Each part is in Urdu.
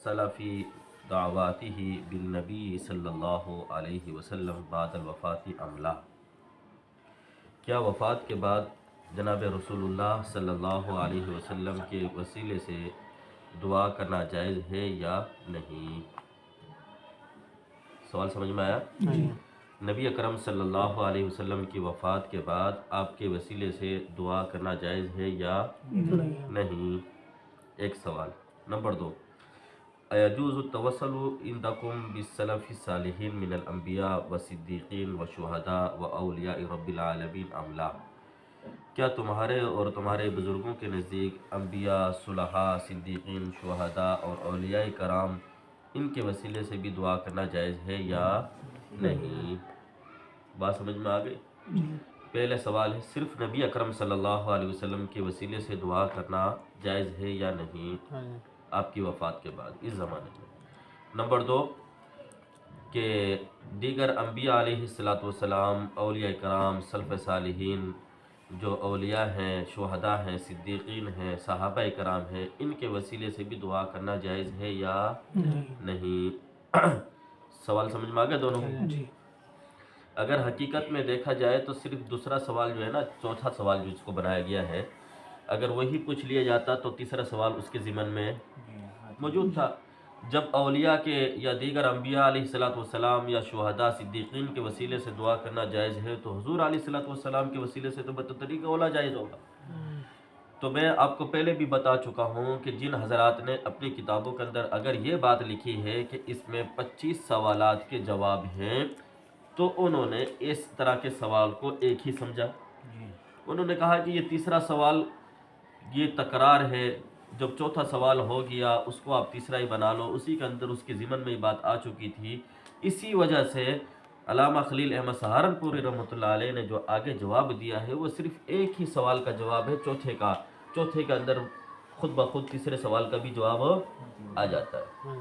سلفی دعواته بالنبی صلی اللہ علیہ وسلم بعد الوفات املا، کیا وفات کے بعد جناب رسول اللہ صلی اللہ علیہ وسلم کے وسیلے سے دعا کرنا جائز ہے یا نہیں؟ سوال سمجھ میں آیا؟ نبی اکرم صلی اللہ علیہ وسلم کی وفات کے بعد آپ کے وسیلے سے دعا کرنا جائز ہے یا نہیں؟ ایک سوال۔ نمبر 2، ایجوز التوسل عندکم بالسلف الصالحین من الانبیاء والصدیقین والشہداء واولیاء رب العالمین ام لا، کیا تمہارے اور تمہارے بزرگوں کے نزدیک انبیاء، صلحاء، صدیقین، شہداء اور اولیاء کرام ان کے وسیلے سے بھی دعا کرنا جائز ہے یا نہیں؟ بات سمجھ میں آ گئی؟ پہلے سوال ہے صرف نبی اکرم صلی اللہ علیہ وسلم کے وسیلے سے دعا کرنا جائز ہے یا نہیں آپ کی وفات کے بعد اس زمانے میں۔ نمبر 2، کہ دیگر انبیاء علیہ السلام، اولیاء کرام، سلف صالحین جو اولیاء ہیں، شہداء ہیں، صدیقین ہیں، صحابہ کرام ہیں، ان کے وسیلے سے بھی دعا کرنا جائز ہے یا نہیں؟ سوال سمجھ میں آ گیا دونوں؟ اگر حقیقت میں دیکھا جائے تو صرف دوسرا سوال جو ہے نا، چوتھا سوال جو اس کو بنایا گیا ہے، اگر وہی پوچھ لیا جاتا تو تیسرا سوال اس کے ضمن میں موجود تھا۔ جب اولیاء کے یا دیگر انبیاء علیہ السلام یا شہداء، صدیقین کے وسیلے سے دعا کرنا جائز ہے تو حضور علیہ السلام کے وسیلے سے تو بطریقہ اولا جائز ہوگا۔ تو میں آپ کو پہلے بھی بتا چکا ہوں کہ جن حضرات نے اپنی کتابوں کے اندر اگر یہ بات لکھی ہے کہ اس میں 25 سوالات کے جواب ہیں، تو انہوں نے اس طرح کے سوال کو ایک ہی سمجھا۔ انہوں نے کہا کہ یہ تیسرا سوال یہ تکرار ہے، جب چوتھا سوال ہو گیا اس کو آپ تیسرا ہی بنا لو، اسی کے اندر اس کے ضمن میں یہ بات آ چکی تھی۔ اسی وجہ سے علامہ خلیل احمد سہارنپوری رحمۃ اللہ علیہ نے جو آگے جواب دیا ہے وہ صرف ایک ہی سوال کا جواب ہے، چوتھے کے اندر خود بخود تیسرے سوال کا بھی جواب آ جاتا ہے۔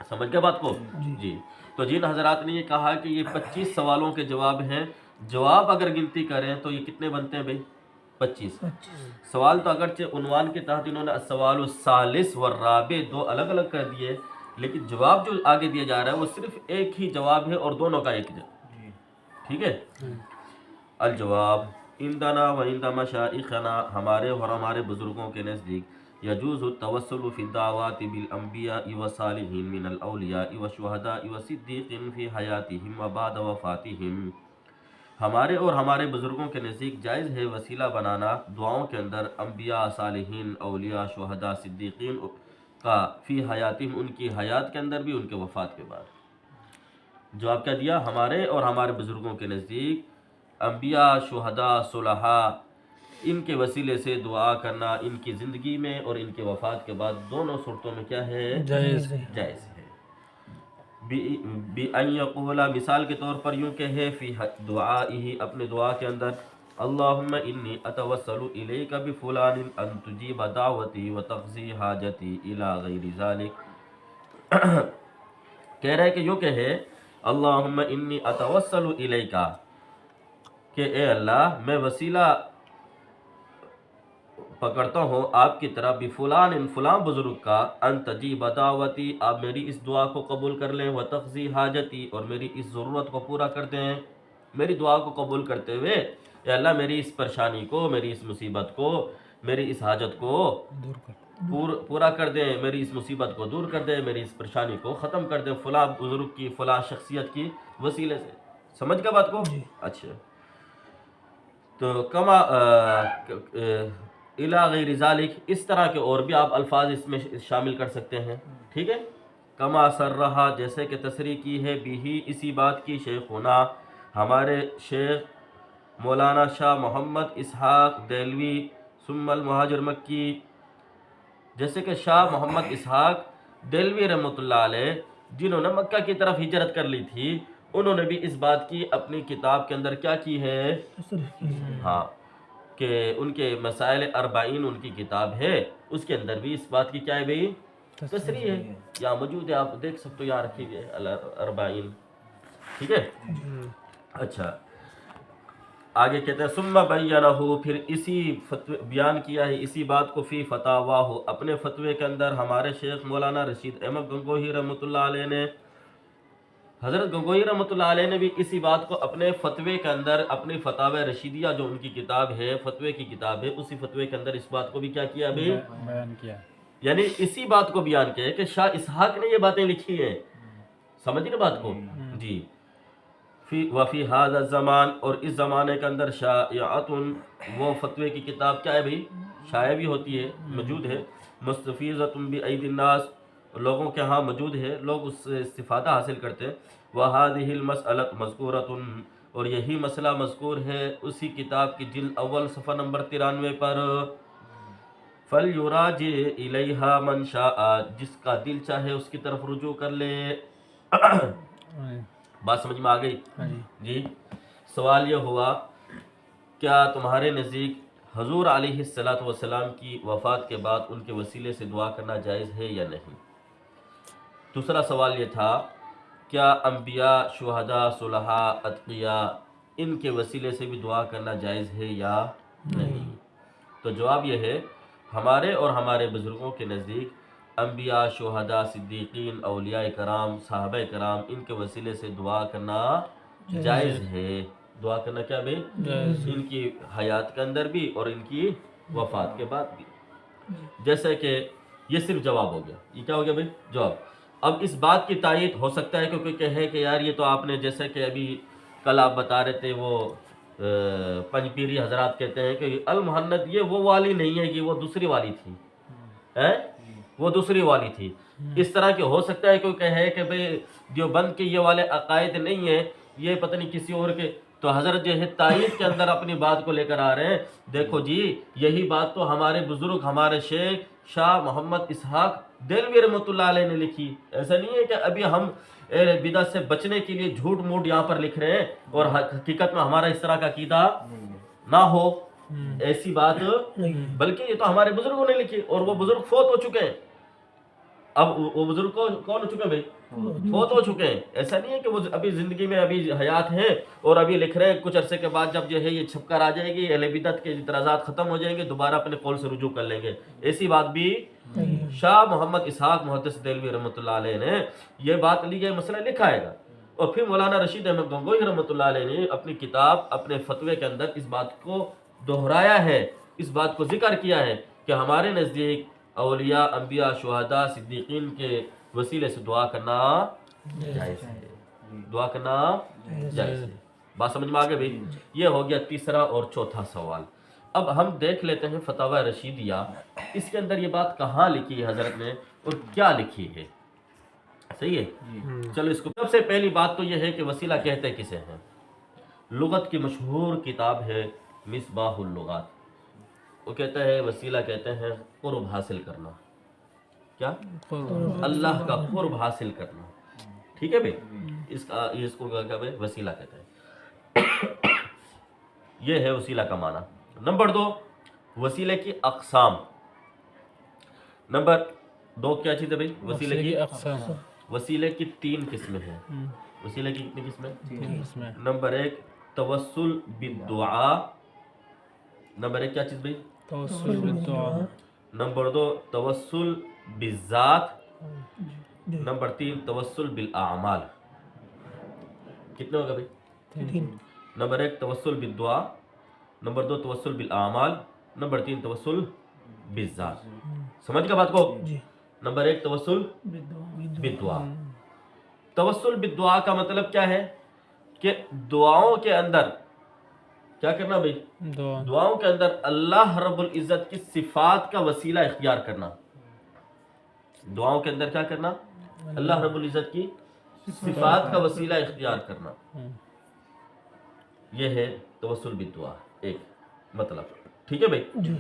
سمجھ گئے بات کو؟ جی۔ تو جن حضرات نے یہ کہا کہ یہ 25 سوالوں کے جواب ہیں، جواب اگر گنتی کریں تو یہ کتنے بنتے ہیں بھائی؟ 25 سوال تو اگرچہ عنوان کے تحت انہوں نے السوال الثالث والرابع دو الگ الگ کر دیے، لیکن جواب جو آگے دیا جا رہا ہے وہ صرف ایک ہی جواب ہے اور دونوں کا ایک ٹھیک ہے۔ الجواب عندنا و عند مشائخنا، ہمارے اور ہمارے بزرگوں کے نزدیک یجوز التوسل فی الدعوات بالانبیاء والصالحین من الاولیاء والشہداء والصدیقین فی حیاتہم وبعد وفاتہم، ہمارے اور ہمارے بزرگوں کے نزدیک جائز ہے وسیلہ بنانا دعاؤں کے اندر انبیاء، صالحین، اولیاء، شہداء، صدیقین کا فی حیاتہم، ان کی حیات کے اندر بھی، ان کے وفات کے بعد۔ جواب کیا دیا؟ ہمارے اور ہمارے بزرگوں کے نزدیک انبیاء، شہداء، صلحاء ان کے وسیلے سے دعا کرنا ان کی زندگی میں اور ان کے وفات کے بعد دونوں صورتوں میں کیا ہے؟ جائز ہے۔ بِأَن يَقُولَ، مثال کے طور پر یوں کہے، فی دعائہ، اپنے دعا کے اندر، اللہم انی اتوسل الیک بفلان ان تجیب دعوتی وتقضی حاجتی الی غیر ذالک، کہہ رہے کہ یوں کہے، اللہم انی اتوسل الیک، کہ اے اللہ میں وسیلہ پکڑتا ہوں آپ کی طرف، بفلان ان فلاں بزرگ کا، ان تجیب دعوتی، آپ میری اس دعا کو قبول کر لیں، وتقضی حاجتی، اور میری اس ضرورت کو پورا کر دیں، میری دعا کو قبول کرتے ہوئے اے اللہ میری اس پریشانی کو، میری اس مصیبت کو، میری اس حاجت کو پورا کر دیں، میری اس مصیبت کو دور کر دیں، میری اس پریشانی کو ختم کر دیں فلاں بزرگ کی، فلاں شخصیت کی وسیلے سے۔ سمجھ گئے بات کو؟ اچھا، تو کما الی غیر ذالک، اس طرح کے اور بھی آپ الفاظ اس میں شامل کر سکتے ہیں، ٹھیک ہے۔ کما سرہا، جیسے کہ تصریح کی ہے، بھی اسی بات کی، شیخنا، ہمارے شیخ مولانا شاہ محمد اسحاق دہلوی ثم المہاجر مکی، جیسے کہ شاہ محمد اسحاق دہلوی رحمۃ اللہ علیہ جنہوں نے مکہ کی طرف ہجرت کر لی تھی، انہوں نے بھی اس بات کی اپنی کتاب کے اندر کیا کی ہے؟ ہاں، کہ ان کے مسائل اربعین ان کی کتاب ہے، اس کے اندر بھی اس بات کی کیا ہے بھئی؟ تصریح ہے، یہاں موجود ہے، آپ دیکھ سکتے ہو، یہاں رکھی ہوئی ہے الاربعین، ٹھیک ہے۔ اچھا، آگے کہتے ہیں ثم بینہ، پھر اسی بیان کیا ہے اسی بات کو فی فتاواہ، اپنے فتوے کے اندر ہمارے شیخ مولانا رشید احمد گنگوہی رحمۃ اللہ علیہ نے، حضرت گنگوہی رحمۃ اللہ علیہ نے بھی اسی بات کو اپنے فتوے کے اندر، اپنی فتاوی رشیدیہ جو ان کی کتاب ہے، فتوے کی کتاب ہے، اسی فتوے کے اندر اس بات کو بھی کیا کیا ابھی بیان کیا، یعنی اسی بات کو بیان کیا ہے کہ شاہ اسحاق نے یہ باتیں لکھی ہیں، سمجھ نا بات کو جی۔ وفی هذا الزمان، اور اس زمانے کے اندر شائعۃ، وہ فتوے کی کتاب کیا ہے بھائی، شائع بھی ہوتی ہے، موجود ہے، مستفیضۃ بأید الناس، لوگوں کے ہاں موجود ہے، لوگ اس سے استفادہ حاصل کرتے ہیں۔ وهذه المسألة مذکورۃ، اور یہی مسئلہ مذکور ہے اسی کتاب کی جلد اول صفحہ نمبر 93 پر۔ فَلْيُرَاجِعْ إِلَيْهَا مَنْ شَاءَ، جس کا دل چاہے اس کی طرف رجوع کر لے۔ بات سمجھ میں آ گئی جی۔ سوال یہ ہوا کیا تمہارے نزدیک حضور علیہ الصلاۃ والسلام کی وفات کے بعد ان کے وسیلے سے دعا کرنا جائز ہے یا نہیں؟ دوسرا سوال یہ تھا کیا انبیاء، شہداء، صلحاء، اتقیاء، ان کے وسیلے سے بھی دعا کرنا جائز ہے یا نہیں؟ تو جواب یہ ہے ہمارے اور ہمارے بزرگوں کے نزدیک انبیاء، شہداء، صدیقین، اولیاء کرام، صحابہ کرام، ان کے وسیلے سے دعا کرنا جائز ہے۔ دعا کرنا کیا بھائی؟ ان کی حیات کے اندر بھی اور ان کی وفات کے بعد بھی۔ جیسے کہ یہ صرف جواب ہو گیا، یہ کیا ہو گیا بھائی؟ جواب۔ اب اس بات کی تائید ہو سکتا ہے کہ کوئی کہے کہ یار یہ تو آپ نے جیسے کہ ابھی کل آپ بتا رہے تھے وہ پنج پیری حضرات کہتے ہیں کہ المحنت یہ وہ والی نہیں ہے، یہ وہ دوسری والی تھی، وہ دوسری والی تھی۔ اس طرح کے ہو سکتا ہے کوئی کہے کہ بھئی دیوبند کے یہ والے عقائد نہیں ہیں، یہ پتہ نہیں کسی اور کے، تو حضرت جو ہے تائید کے اندر اپنی بات کو لے کر آ رہے ہیں۔ دیکھو جی یہی بات تو ہمارے بزرگ، ہمارے شیخ شاہ محمد اسحاق دہلوی رحمۃ اللہ علیہ نے لکھی۔ ایسا نہیں ہے کہ ابھی ہم بدعت سے بچنے کے لیے جھوٹ موٹ یہاں پر لکھ رہے ہیں اور حقیقت میں ہمارا اس طرح کا عقیدہ نہ ہو، ایسی بات بلکہ یہ تو ہمارے بزرگوں نے لکھی اور وہ بزرگ فوت ہو چکے ہیں۔ اب وہ بزرگ کون ہو چکے ہیں بھائی؟ فوت ہو چکے ہیں۔ ایسا نہیں ہے کہ وہ ابھی زندگی میں ابھی حیات ہیں اور ابھی لکھ رہے ہیں، کچھ عرصے کے بعد جب جو ہے یہ چھپ کر آ جائے گی، اہل بدعت کے اعتراضات ختم ہو جائیں گے، دوبارہ اپنے قول سے رجوع کر لیں گے، ایسی بات بھی شاہ محمد اسحاق محدث دہلوی رحمۃ اللہ علیہ نے یہ بات لی، یہ مسئلہ لکھا ہے گا۔ اور پھر مولانا رشید احمد گنگوہی رحمۃ اللہ علیہ نے اپنی کتاب، اپنے فتوے کے اندر اس بات کو دہرایا ہے، اس بات کو ذکر کیا ہے کہ ہمارے نزدیک اولیاء، انبیاء، شہداء، صدیقین کے وسیلے سے دعا کرنا جائز ہے، دعا کرنا جائز ہے۔ بات سمجھ میں آ گئی بھائی؟ یہ ہو گیا تیسرا اور چوتھا سوال۔ اب ہم دیکھ لیتے ہیں فتاوی رشیدیہ، اس کے اندر یہ بات کہاں لکھی ہے حضرت نے اور کیا لکھی ہے، صحیح ہے؟ چلو اس کو، سب سے پہلی بات تو یہ ہے کہ وسیلہ کہتے کسے ہیں؟ لغت کی مشہور کتاب ہے مصباح اللغات، وہ کہتا ہے وسیلہ کہتے ہیں قرب حاصل کرنا، کیا؟ اللہ کا قرب حاصل کرنا، ٹھیک ہے بھائی؟ اس کو کیا بھائی؟ وسیلہ کہتے ہیں۔ یہ ہے وسیلہ کا معنی۔ نمبر 2، وسیلے کی اقسام۔ نمبر 2 کیا چیز ہے بھائی؟ وسیلے کی اقسام۔ وسیلے کی 3 قسمیں ہیں۔ وسیلے کی کتنی قسمیں؟ 3 قسمیں۔ نمبر 1 توسل بالدعاء۔ نمبر 1 کیا چیز بھائی؟ توسل بالدعاء۔ نمبر 2 توسل بالذات۔ نمبر 3 توسل بالاعمال۔ کتنے ہوگا بھائی؟ 3۔ نمبر 1 توسل بالدعاء، نمبر 2 توسل بالاعمال، نمبر 3 توسل بالذات۔ سمجھ گا بات کو؟ نمبر 1 توسل بالدعاء۔ توسل بالدعاء کا مطلب کیا ہے کہ دعاؤں کے اندر کیا کرنا بھائی؟ دعاؤں کے اندر اللہ رب العزت کی صفات کا وسیلہ اختیار کرنا۔ دعاؤں کے اندر کیا کرنا؟ اللہ رب العزت کی صفات کا وسیلہ اختیار کرنا، یہ ہے توسل بالدعاء ایک مطلب، ٹھیک ہے بھائی؟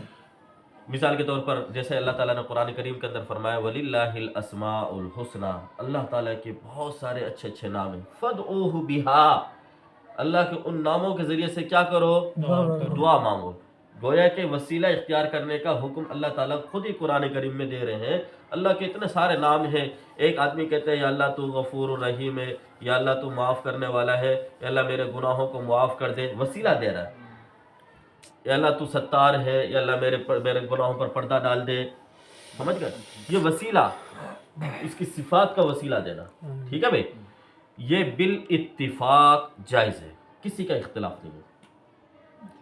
مثال کے طور پر جیسے اللہ تعالیٰ نے قرآن کریم کے اندر فرمایا وَلِلَّهِ الْأَسْمَاءُ الْحُسْنَى، اللہ تعالیٰ کے بہت سارے اچھے اچھے نام ہیں، فَادْعُوهُ بِهَا، اللہ کے ان ناموں کے ذریعے سے کیا کرو؟ دعا مانگو۔ گویا کہ وسیلہ اختیار کرنے کا حکم اللہ تعالیٰ خود ہی قرآن کریم میں دے رہے ہیں۔ اللہ کے اتنے سارے نام ہیں، ایک آدمی کہتے ہیں یا اللہ تو غفور الرحیم ہے، یا اللہ تو معاف کرنے والا ہے، یا اللہ میرے گناہوں کو معاف کر دے، وسیلہ دے رہا ہے۔ یا اللہ تو ستار ہے، یا اللہ میرے گناہوں پر پردہ ڈال دے، سمجھ گئے؟ یہ وسیلہ، اس کی صفات کا وسیلہ دینا، ٹھیک ہے بھائی، یہ بالاتفاق جائز ہے، کسی کا اختلاف نہیں ہے۔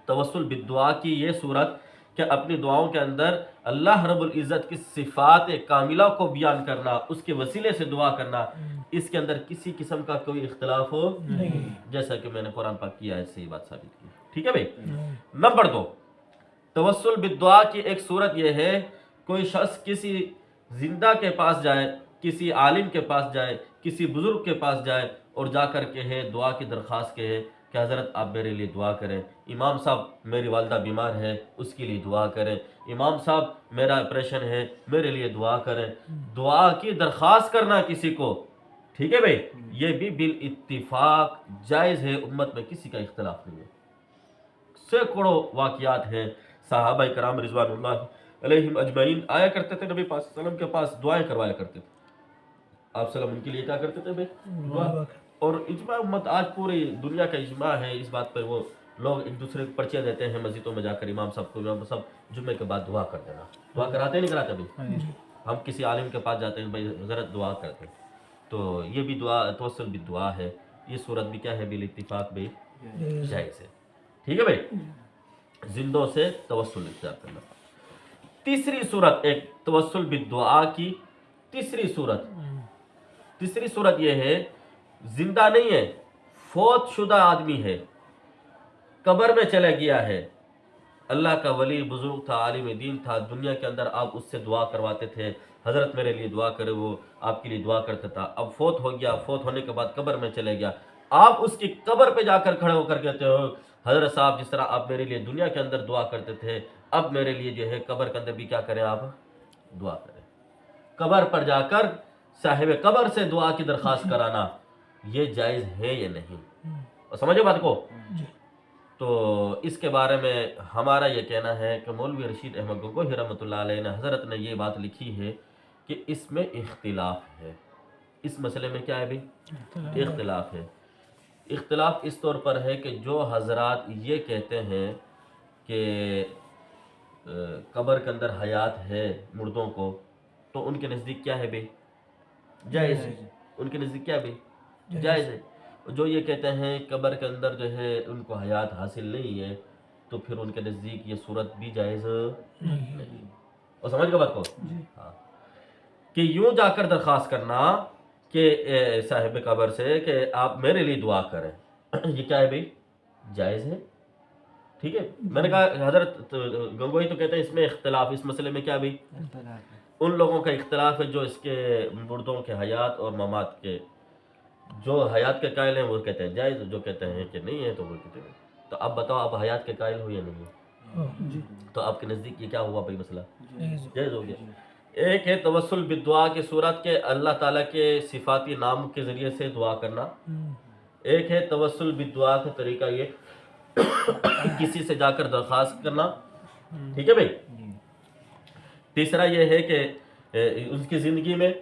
توسل بالدعا کی یہ صورت کہ اپنی دعاؤں کے اندر اللہ رب العزت کی صفات کاملہ کو بیان کرنا، اس کے وسیلے سے دعا کرنا، اس کے اندر کسی قسم کا کوئی اختلاف ہو نہیں، جیسا کہ میں نے قرآن پاک کی آیت سے یہ بات ثابت کی، ٹھیک ہے بھائی۔ نمبر 2، توسل بالدعا کی ایک صورت یہ ہے، کوئی شخص کسی زندہ کے پاس جائے، کسی عالم کے پاس جائے، کسی بزرگ کے پاس جائے اور جا کر کہے، دعا کی درخواست کہے کہ حضرت آپ میرے لیے دعا کریں، امام صاحب میری والدہ بیمار ہے اس کے لیے دعا کریں، امام صاحب میرا آپریشن ہے میرے لیے دعا کریں، دعا کی درخواست کرنا کسی کو، ٹھیک ہے بھائی، یہ بھی بالاتفاق جائز ہے، امت میں کسی کا اختلاف نہیں ہے۔ سینکڑوں واقعات ہیں، صحابہ کرام رضوان اللہ علیہم اجمعین آیا کرتے تھے نبی پاک صلی اللہ علیہ وسلم کے پاس، دعائیں کروایا کرتے تھے، آپ صلی اللہ ان کے لیے کیا کرتے تھے بھائی؟ دعا۔ اور اجماع امت، آج پوری دنیا کا اجماع ہے اس بات پر، وہ لوگ ایک دوسرے کو پرچیاں دیتے ہیں مسجدوں میں جا کر، امام صاحب کو، امام صاحب جمعے کے بعد دعا کر دینا، دعا کراتے نہیں کراتے بھائی؟ ہم کسی عالم کے پاس جاتے ہیں بھائی حضرت دعا کرتے ہیں، تو یہ بھی دعا، توسل بھی دعا ہے، یہ صورت بھی کیا ہے؟ بالاتفاق بھی جائز ہے، ٹھیک ہے بھائی، زندوں سے توسل اختیار کرنا۔ تیسری صورت، ایک توسل بالدعا کی تیسری صورت یہ ہے، زندہ نہیں ہے، فوت شدہ آدمی ہے، قبر میں چلا گیا ہے، اللہ کا ولی بزرگ تھا، عالم دین تھا، دنیا کے اندر آپ اس سے دعا کرواتے تھے، حضرت میرے لیے دعا کرے، وہ آپ کے لیے دعا کرتا تھا، اب فوت ہو گیا، فوت ہونے کے بعد قبر میں چلے گیا، آپ اس کی قبر پہ جا کر کھڑے ہو کر کہتے ہو حضرت صاحب جس طرح آپ میرے لیے دنیا کے اندر دعا کرتے تھے، اب میرے لیے جو ہے قبر کے اندر بھی کیا کریں، آپ دعا کریں۔ قبر پر جا کر صاحب قبر سے دعا کی درخواست کرانا یہ جائز ہے یا نہیں؟ سمجھو بات کو؟ تو اس کے بارے میں ہمارا یہ کہنا ہے کہ مولوی رشید احمد گنگوہی رحمۃ اللہ علیہ نے حضرت نے یہ بات لکھی ہے کہ اس میں اختلاف ہے، اس مسئلے میں کیا ہے بھی؟ اختلاف ہے۔ اختلاف اس طور پر ہے کہ جو حضرات یہ کہتے ہیں کہ قبر کے اندر حیات ہے مردوں کو، تو ان کے نزدیک کیا ہے بھائی؟ جائز ہے، ان کے نزدیک کیا ہے بھائی؟ جائز ہے۔ جو یہ کہتے ہیں قبر کے اندر جو ہے ان کو حیات حاصل نہیں ہے، تو پھر ان کے نزدیک یہ صورت بھی جائز نہیں۔ اور سمجھ گئے بات کو؟ ہاں، کہ یوں جا کر درخواست کرنا کہ صاحب قبر سے کہ آپ میرے لیے دعا کریں، یہ کیا ہے بھائی؟ جائز ہے، ٹھیک ہے۔ میں نے کہا حضرت گنگوہی تو کہتے ہیں اس میں اختلاف، اس مسئلے میں کیا بھائی؟ ان لوگوں کا اختلاف ہے جو اس کے مردوں کے حیات اور ممات کے، جو حیات کے قائل ہیں وہ کہتے ہیں جائز، جو کہتے ہیں کہ نہیں ہے تو وہ کہتے ہیں۔ تو اب بتاؤ آپ حیات کے قائل ہو یا نہیں ہو؟ تو آپ کے نزدیک یہ کیا ہوا بھائی مسئلہ؟ جائز ہو گیا۔ ایک ہے توسل بالدعا کی صورت کے اللہ تعالیٰ کے صفاتی نام کے ذریعے سے دعا کرنا، ایک ہے توسل بالدعا کا طریقہ یہ کسی سے جا کر درخواست کرنا، ٹھیک ہے بھائی۔ تیسرا یہ ہے کہ اس کی زندگی میں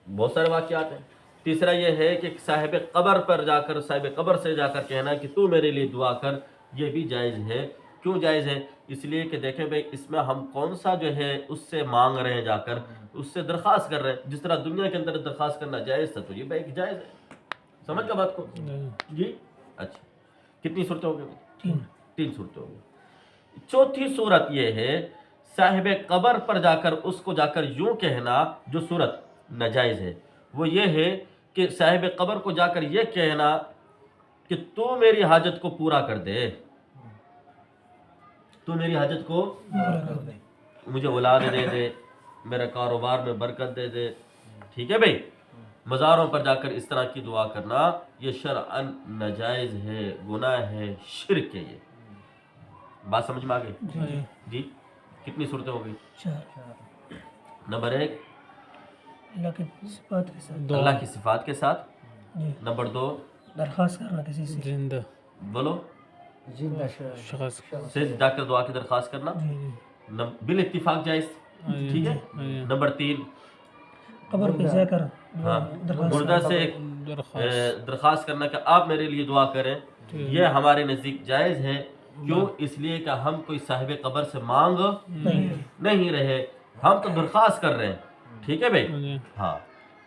بہت سارے واقعات ہیں۔ تیسرا یہ ہے کہ صاحب قبر پر جا کر، صاحب قبر سے جا کر کہنا کہ تو میرے لیے دعا کر، یہ بھی جائز ہے۔ کیوں جائز ہے؟ اس لیے کہ دیکھیں بھائی اس میں ہم کون سا جو ہے اس سے مانگ رہے ہیں، جا کر اس سے درخواست کر رہے ہیں، جس طرح دنیا کے اندر درخواست کرنا جائز تھا تو یہ بھائی جائز ہے۔ سمجھ کا بات کو؟ جی اچھا، کتنی صورتیں ہو گئی؟ 3 صورتیں ہو گئی۔ چوتھی صورت یہ ہے صاحب قبر پر جا کر اس کو جا کر یوں کہنا، جو صورت ناجائز ہے وہ یہ ہے کہ صاحب قبر کو جا کر یہ کہنا کہ تو میری حاجت کو پورا کر دے، تو میری حاجت کو مجھے اولاد دے دے، میرے کاروبار میں برکت دے دے، ٹھیک ہے بھائی۔ مزاروں پر جا کر اس طرح کی دعا کرنا یہ شرعاً ناجائز ہے، گناہ ہے، شرک ہے۔ یہ بات سمجھ میں آ گئی؟ جی کتنی صورتیں ہو گئی؟ 4۔ نمبر 1 اللہ کی صفات کے ساتھ، نمبر 2 درخواست کرنا کسی سے، زندہ بولو زندہ شخص سے جا کر دعا کی درخواست کرنا بالاتفاق جائز، ٹھیک ہے۔ نمبر 3 قبر پہ جا کر ہاں مردہ سے درخواست کرنا کہ آپ میرے لیے دعا کریں، یہ ہمارے نزدیک جائز ہے، کیوں؟ اس لیے کہ ہم کوئی صاحب قبر سے مانگ نہیں رہے، ہم تو درخواست کر رہے ہیں، ٹھیک ہے بھائی؟ ہاں۔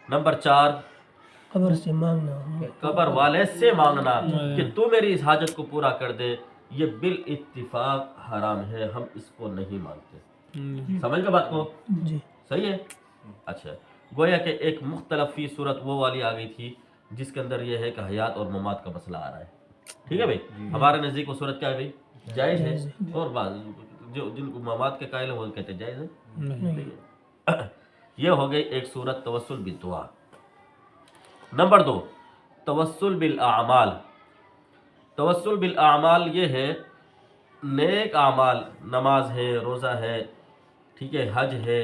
نمبر 4، قبر سے مانگنا، قبر والے سے مانگنا کہ تو میری اس حاجت کو پورا کر دے، یہ بالاتفاق حرام ہے، ہم اس کو نہیں مانتے۔ سمجھ گئے بات کو؟ جی صحیح ہے؟ اچھا، گویا کہ ایک مختلف فی صورت وہ والی آ گئی تھی جس کے اندر یہ ہے کہ حیات اور ممات کا مسئلہ آ رہا ہے، ٹھیک ہے بھائی؟ ہمارے نزدیک وہ صورت کیا ہے بھائی؟ جائز ہے، اور بعض جو جن کو ممات کے قائل ہیں وہ کہتے ہیں جائز ہے نہیں ہے۔ یہ ہو گئی ایک صورت توسل بالدعا۔ نمبر 2، توسل بالاعمال۔ توسل بالاعمال یہ ہے نیک اعمال، نماز ہے، روزہ ہے، ٹھیک ہے، حج ہے،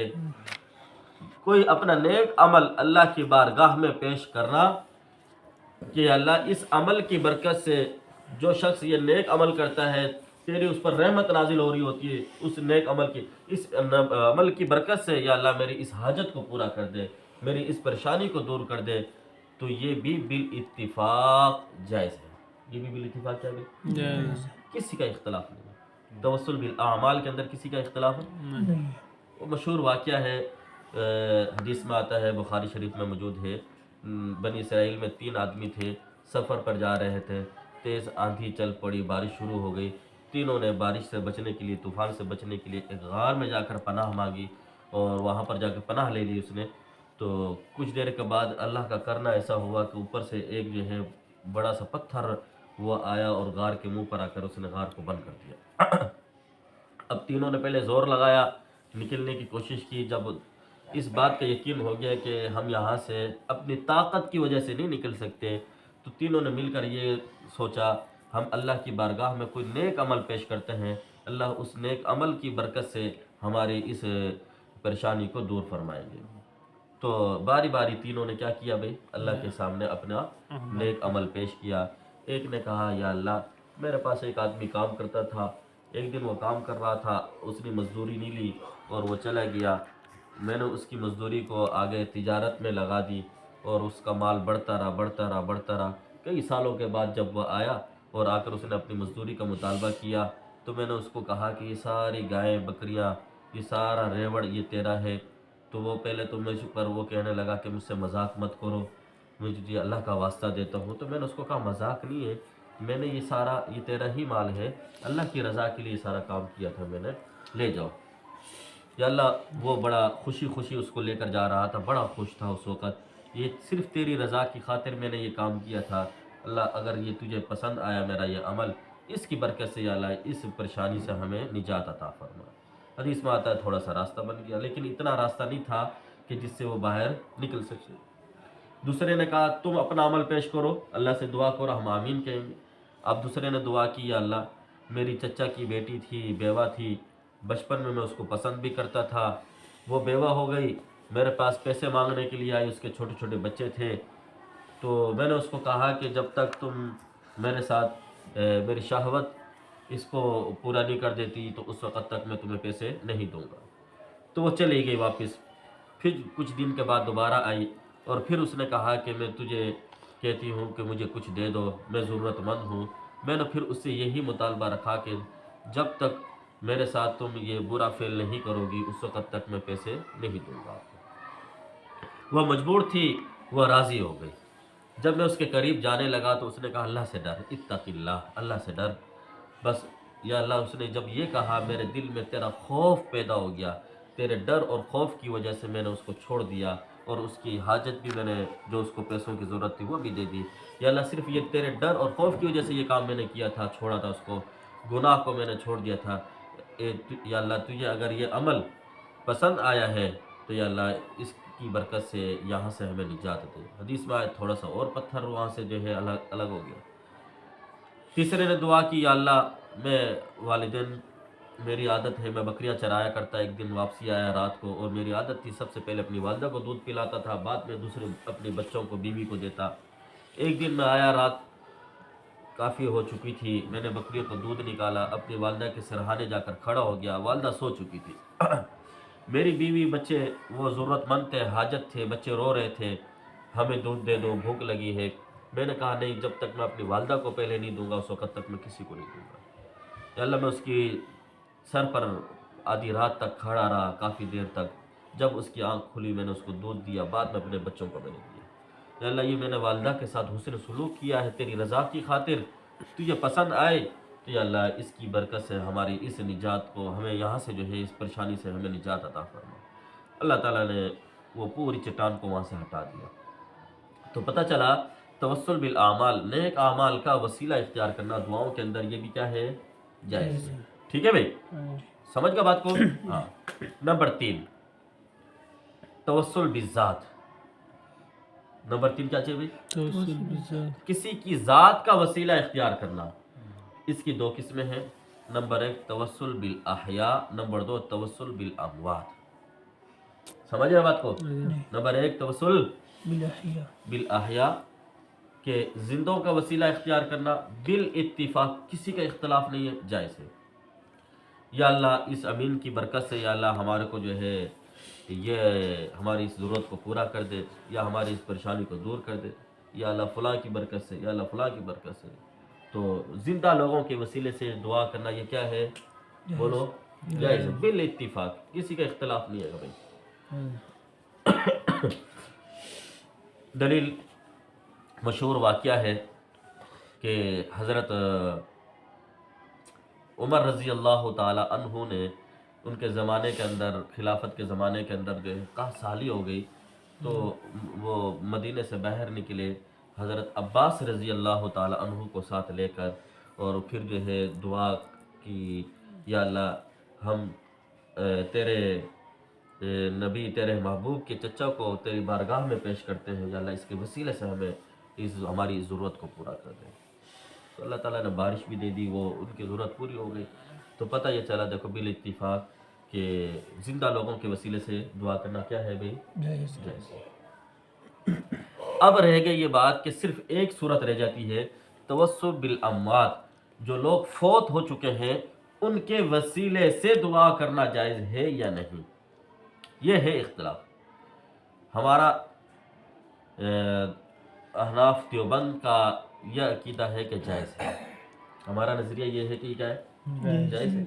کوئی اپنا نیک عمل اللہ کی بارگاہ میں پیش کرنا کہ اللہ اس عمل کی برکت سے جو شخص یہ نیک عمل کرتا ہے تیری اس پر رحمت نازل ہو رہی ہوتی ہے، اس نیک عمل کی، اس عمل کی برکت سے یا اللہ میری اس حاجت کو پورا کر دے، میری اس پریشانی کو دور کر دے، تو یہ بھی بالاتفاق جائز ہے۔ یہ بھی بالاتفاق کیا ہے؟ جائز، کسی کا اختلاف نہیں ہے۔ توسل بالاعمال کے اندر کسی کا اختلاف نہیں۔ وہ مشہور واقعہ ہے، حدیث میں آتا ہے، بخاری شریف میں موجود ہے، بنی اسرائیل میں 3 آدمی تھے، سفر پر جا رہے تھے، تیز آندھی چل پڑی، بارش شروع ہو گئی، تینوں نے بارش سے بچنے کے لیے، طوفان سے بچنے کے لیے ایک غار میں جا کر پناہ مانگی، اور وہاں پر جا کے پناہ لے لی اس نے۔ تو کچھ دیر کے بعد اللہ کا کرنا ایسا ہوا کہ اوپر سے ایک جو ہے بڑا سا پتھر وہ آیا اور غار کے منہ پر آ کر اس نے غار کو بند کر دیا۔ اب تینوں نے پہلے زور لگایا، نکلنے کی کوشش کی، جب اس بات کا یقین ہو گیا کہ ہم یہاں سے اپنی طاقت کی وجہ سے نہیں نکل سکتے، تو تینوں نے مل کر یہ سوچا ہم اللہ کی بارگاہ میں کوئی نیک عمل پیش کرتے ہیں، اللہ اس نیک عمل کی برکت سے ہماری اس پریشانی کو دور فرمائیں گے۔ تو باری باری تینوں نے کیا کیا بھائی؟ اللہ کے سامنے اپنا نیک عمل پیش کیا۔ ایک نے کہا یا اللہ میرے پاس ایک آدمی کام کرتا تھا، ایک دن وہ کام کر رہا تھا، اس نے مزدوری نہیں لی اور وہ چلا گیا، میں نے اس کی مزدوری کو آگے تجارت میں لگا دی اور اس کا مال بڑھتا رہا۔ کئی سالوں کے بعد جب وہ آیا اور آ کر اس نے اپنی مزدوری کا مطالبہ کیا، تو میں نے اس کو کہا کہ یہ ساری گائیں بکریاں، یہ سارا ریوڑ یہ تیرا ہے۔ تو وہ پہلے تو مجھ پر وہ کہنے لگا کہ مجھ سے مذاق مت کرو، مجھے اللہ کا واسطہ دیتا ہوں۔ تو میں نے اس کو کہا مذاق نہیں ہے، میں نے یہ سارا یہ تیرا ہی مال ہے، اللہ کی رضا کے لیے سارا کام کیا تھا میں نے، لے جاؤ۔ یا اللہ وہ بڑا خوشی اس کو لے کر جا رہا تھا، بڑا خوش تھا اس وقت، یہ صرف تیری رضا کی خاطر میں نے یہ کام کیا تھا، اللہ اگر یہ تجھے پسند آیا میرا یہ عمل، اس کی برکت سے یا اللہ اس پریشانی سے ہمیں نجات عطا فرما۔ حدیث میں آتا ہے تھوڑا سا راستہ بن گیا، لیکن اتنا راستہ نہیں تھا کہ جس سے وہ باہر نکل سکے۔ دوسرے نے کہا تم اپنا عمل پیش کرو، اللہ سے دعا کرو، ہم آمین کہیں گے۔ اب دوسرے نے دعا کی یا اللہ میری چچا کی بیٹی تھی، بیوہ تھی، بچپن میں اس کو پسند بھی کرتا تھا، وہ بیوہ ہو گئی، میرے پاس پیسے مانگنے کے لیے آئی، اس کے چھوٹے چھوٹے بچے تھے، تو میں نے اس کو کہا کہ جب تک تم میرے ساتھ میری شہوت اس کو پورا نہیں کر دیتی تو اس وقت تک میں تمہیں پیسے نہیں دوں گا۔ تو وہ چلی گئی واپس، پھر کچھ دن کے بعد دوبارہ آئی اور پھر اس نے کہا کہ میں تجھے کہتی ہوں کہ مجھے کچھ دے دو، میں ضرورت مند ہوں۔ میں نے پھر اس سے یہی مطالبہ رکھا کہ جب تک میرے ساتھ تم یہ برا فعل نہیں کرو گی اس وقت تک میں پیسے نہیں دوں گا۔ وہ مجبور تھی، وہ راضی ہو گئی۔ جب میں اس کے قریب جانے لگا تو اس نے کہا اللہ سے ڈر، اتق اللہ، اللہ سے ڈر، بس یا اللہ۔ اس نے جب یہ کہا میرے دل میں تیرا خوف پیدا ہو گیا، تیرے ڈر اور خوف کی وجہ سے میں نے اس کو چھوڑ دیا اور اس کی حاجت بھی میں نے جو اس کو پیسوں کی ضرورت تھی وہ بھی دے دی۔ یا اللہ صرف یہ تیرے ڈر اور خوف کی وجہ سے یہ کام میں نے کیا تھا، چھوڑا تھا اس کو، گناہ کو میں نے چھوڑ دیا تھا۔ یا اللہ تجھے اگر یہ عمل پسند آیا ہے تو یا اللہ اس کی برکت سے یہاں سے ہمیں نجات دے۔ حدیث میں آئے تھوڑا سا اور پتھر وہاں سے جو ہے الگ ہو گیا۔ تیسرے نے دعا کی یا اللہ میں والدین میری عادت ہے میں بکریاں چرایا کرتا، ایک دن واپسی آیا رات کو اور میری عادت تھی سب سے پہلے اپنی والدہ کو دودھ پلاتا تھا، بعد میں دوسرے اپنے بچوں کو بیوی کو دیتا۔ ایک دن میں آیا رات کافی ہو چکی تھی، میں نے بکریوں کو دودھ نکالا، اپنی والدہ کے سرہانے جا کر کھڑا ہو گیا، والدہ سو چکی تھی، میری بیوی بچے وہ ضرورت مند تھے، حاجت تھے، بچے رو رہے تھے ہمیں دودھ دے دو، بھوک لگی ہے۔ میں نے کہا نہیں، جب تک میں اپنی والدہ کو پہلے نہیں دوں گا اس وقت تک میں کسی کو نہیں دوں گا۔ یا اللہ میں اس کی سر پر آدھی رات تک کھڑا رہا، کافی دیر تک، جب اس کی آنکھ کھلی میں نے اس کو دودھ دیا، بعد میں اپنے بچوں کو میں نے دیا۔ یا اللہ یہ میں نے والدہ کے ساتھ حسن سلوک کیا ہے تیری رضا کی خاطر، تجھے پسند آئے، تو یا اللہ اس کی برکت سے ہماری اس نجات کو، ہمیں یہاں سے جو ہے اس پریشانی سے ہمیں نجات عطا فرما۔ اللہ تعالیٰ نے وہ پوری چٹان کو وہاں سے ہٹا دیا۔ تو پتہ چلا توسل بالاعمال، نیک اعمال کا وسیلہ اختیار کرنا دعاؤں کے اندر، یہ بھی کیا ہے؟ جائز ہے۔ ٹھیک ہے بھائی، سمجھ گا بات کو؟ ہاں۔ نمبر 3 توسل بالذات۔ نمبر 3 کیا چاہیے بھائی؟ توسل بالذات، کسی کی ذات کا وسیلہ اختیار کرنا۔ اس کی 2 قسمیں ہیں۔ نمبر 1 توسل بالاحیاء، نمبر 2 توسل بالاموات۔ سمجھ رہے بات کو؟ نمبر 1 توسل بالاحیاء، بالاحیاء کہ زندوں کا وسیلہ اختیار کرنا، بالاتفاق، کسی کا اختلاف نہیں ہے، جائز ہے۔ یا اللہ اس امین کی برکت سے یا اللہ ہمارے کو جو ہے یہ ہماری اس ضرورت کو پورا کر دے، یا ہماری اس پریشانی کو دور کر دے، یا اللہ فلاں کی برکت سے، یا اللہ فلاں کی برکت سے۔ تو زندہ لوگوں کے وسیلے سے دعا کرنا یہ کیا ہے؟ بولو، جائز ہے، بالاتفاق، کسی کا اختلاف نہیں ہے بھائی۔ دلیل مشہور واقعہ ہے کہ حضرت عمر رضی اللہ تعالی عنہ نے ان کے زمانے کے اندر، خلافت کے زمانے کے اندر جو ہے قحط سالی ہو گئی، تو وہ مدینے سے باہر نکلے، حضرت عباس رضی اللہ تعالی عنہ کو ساتھ لے کر، اور پھر جو ہے دعا کی، یا اللہ ہم تیرے نبی، تیرے محبوب کے چچا کو تیری بارگاہ میں پیش کرتے ہیں، یا اللہ اس کے وسیلے سے ہمیں ہماری اس ضرورت کو پورا کر دیں۔ تو اللہ تعالیٰ نے بارش بھی دے دی، وہ ان کی ضرورت پوری ہو گئی۔ تو پتہ یہ چلا دیکھو بالاتفاق کہ زندہ لوگوں کے وسیلے سے دعا کرنا کیا ہے بھائی؟ جائز، جائز ہے۔ اب رہ گئی یہ بات کہ صرف ایک صورت رہ جاتی ہے، توسل بالاموات، جو لوگ فوت ہو چکے ہیں ان کے وسیلے سے دعا کرنا جائز ہے یا نہیں، یہ ہے اختلاف۔ ہمارا احناف دیوبند کا یہ عقیدہ ہے کہ جائز ہے، ہمارا نظریہ یہ ہے کہ کیا ہے؟ جائز ہے،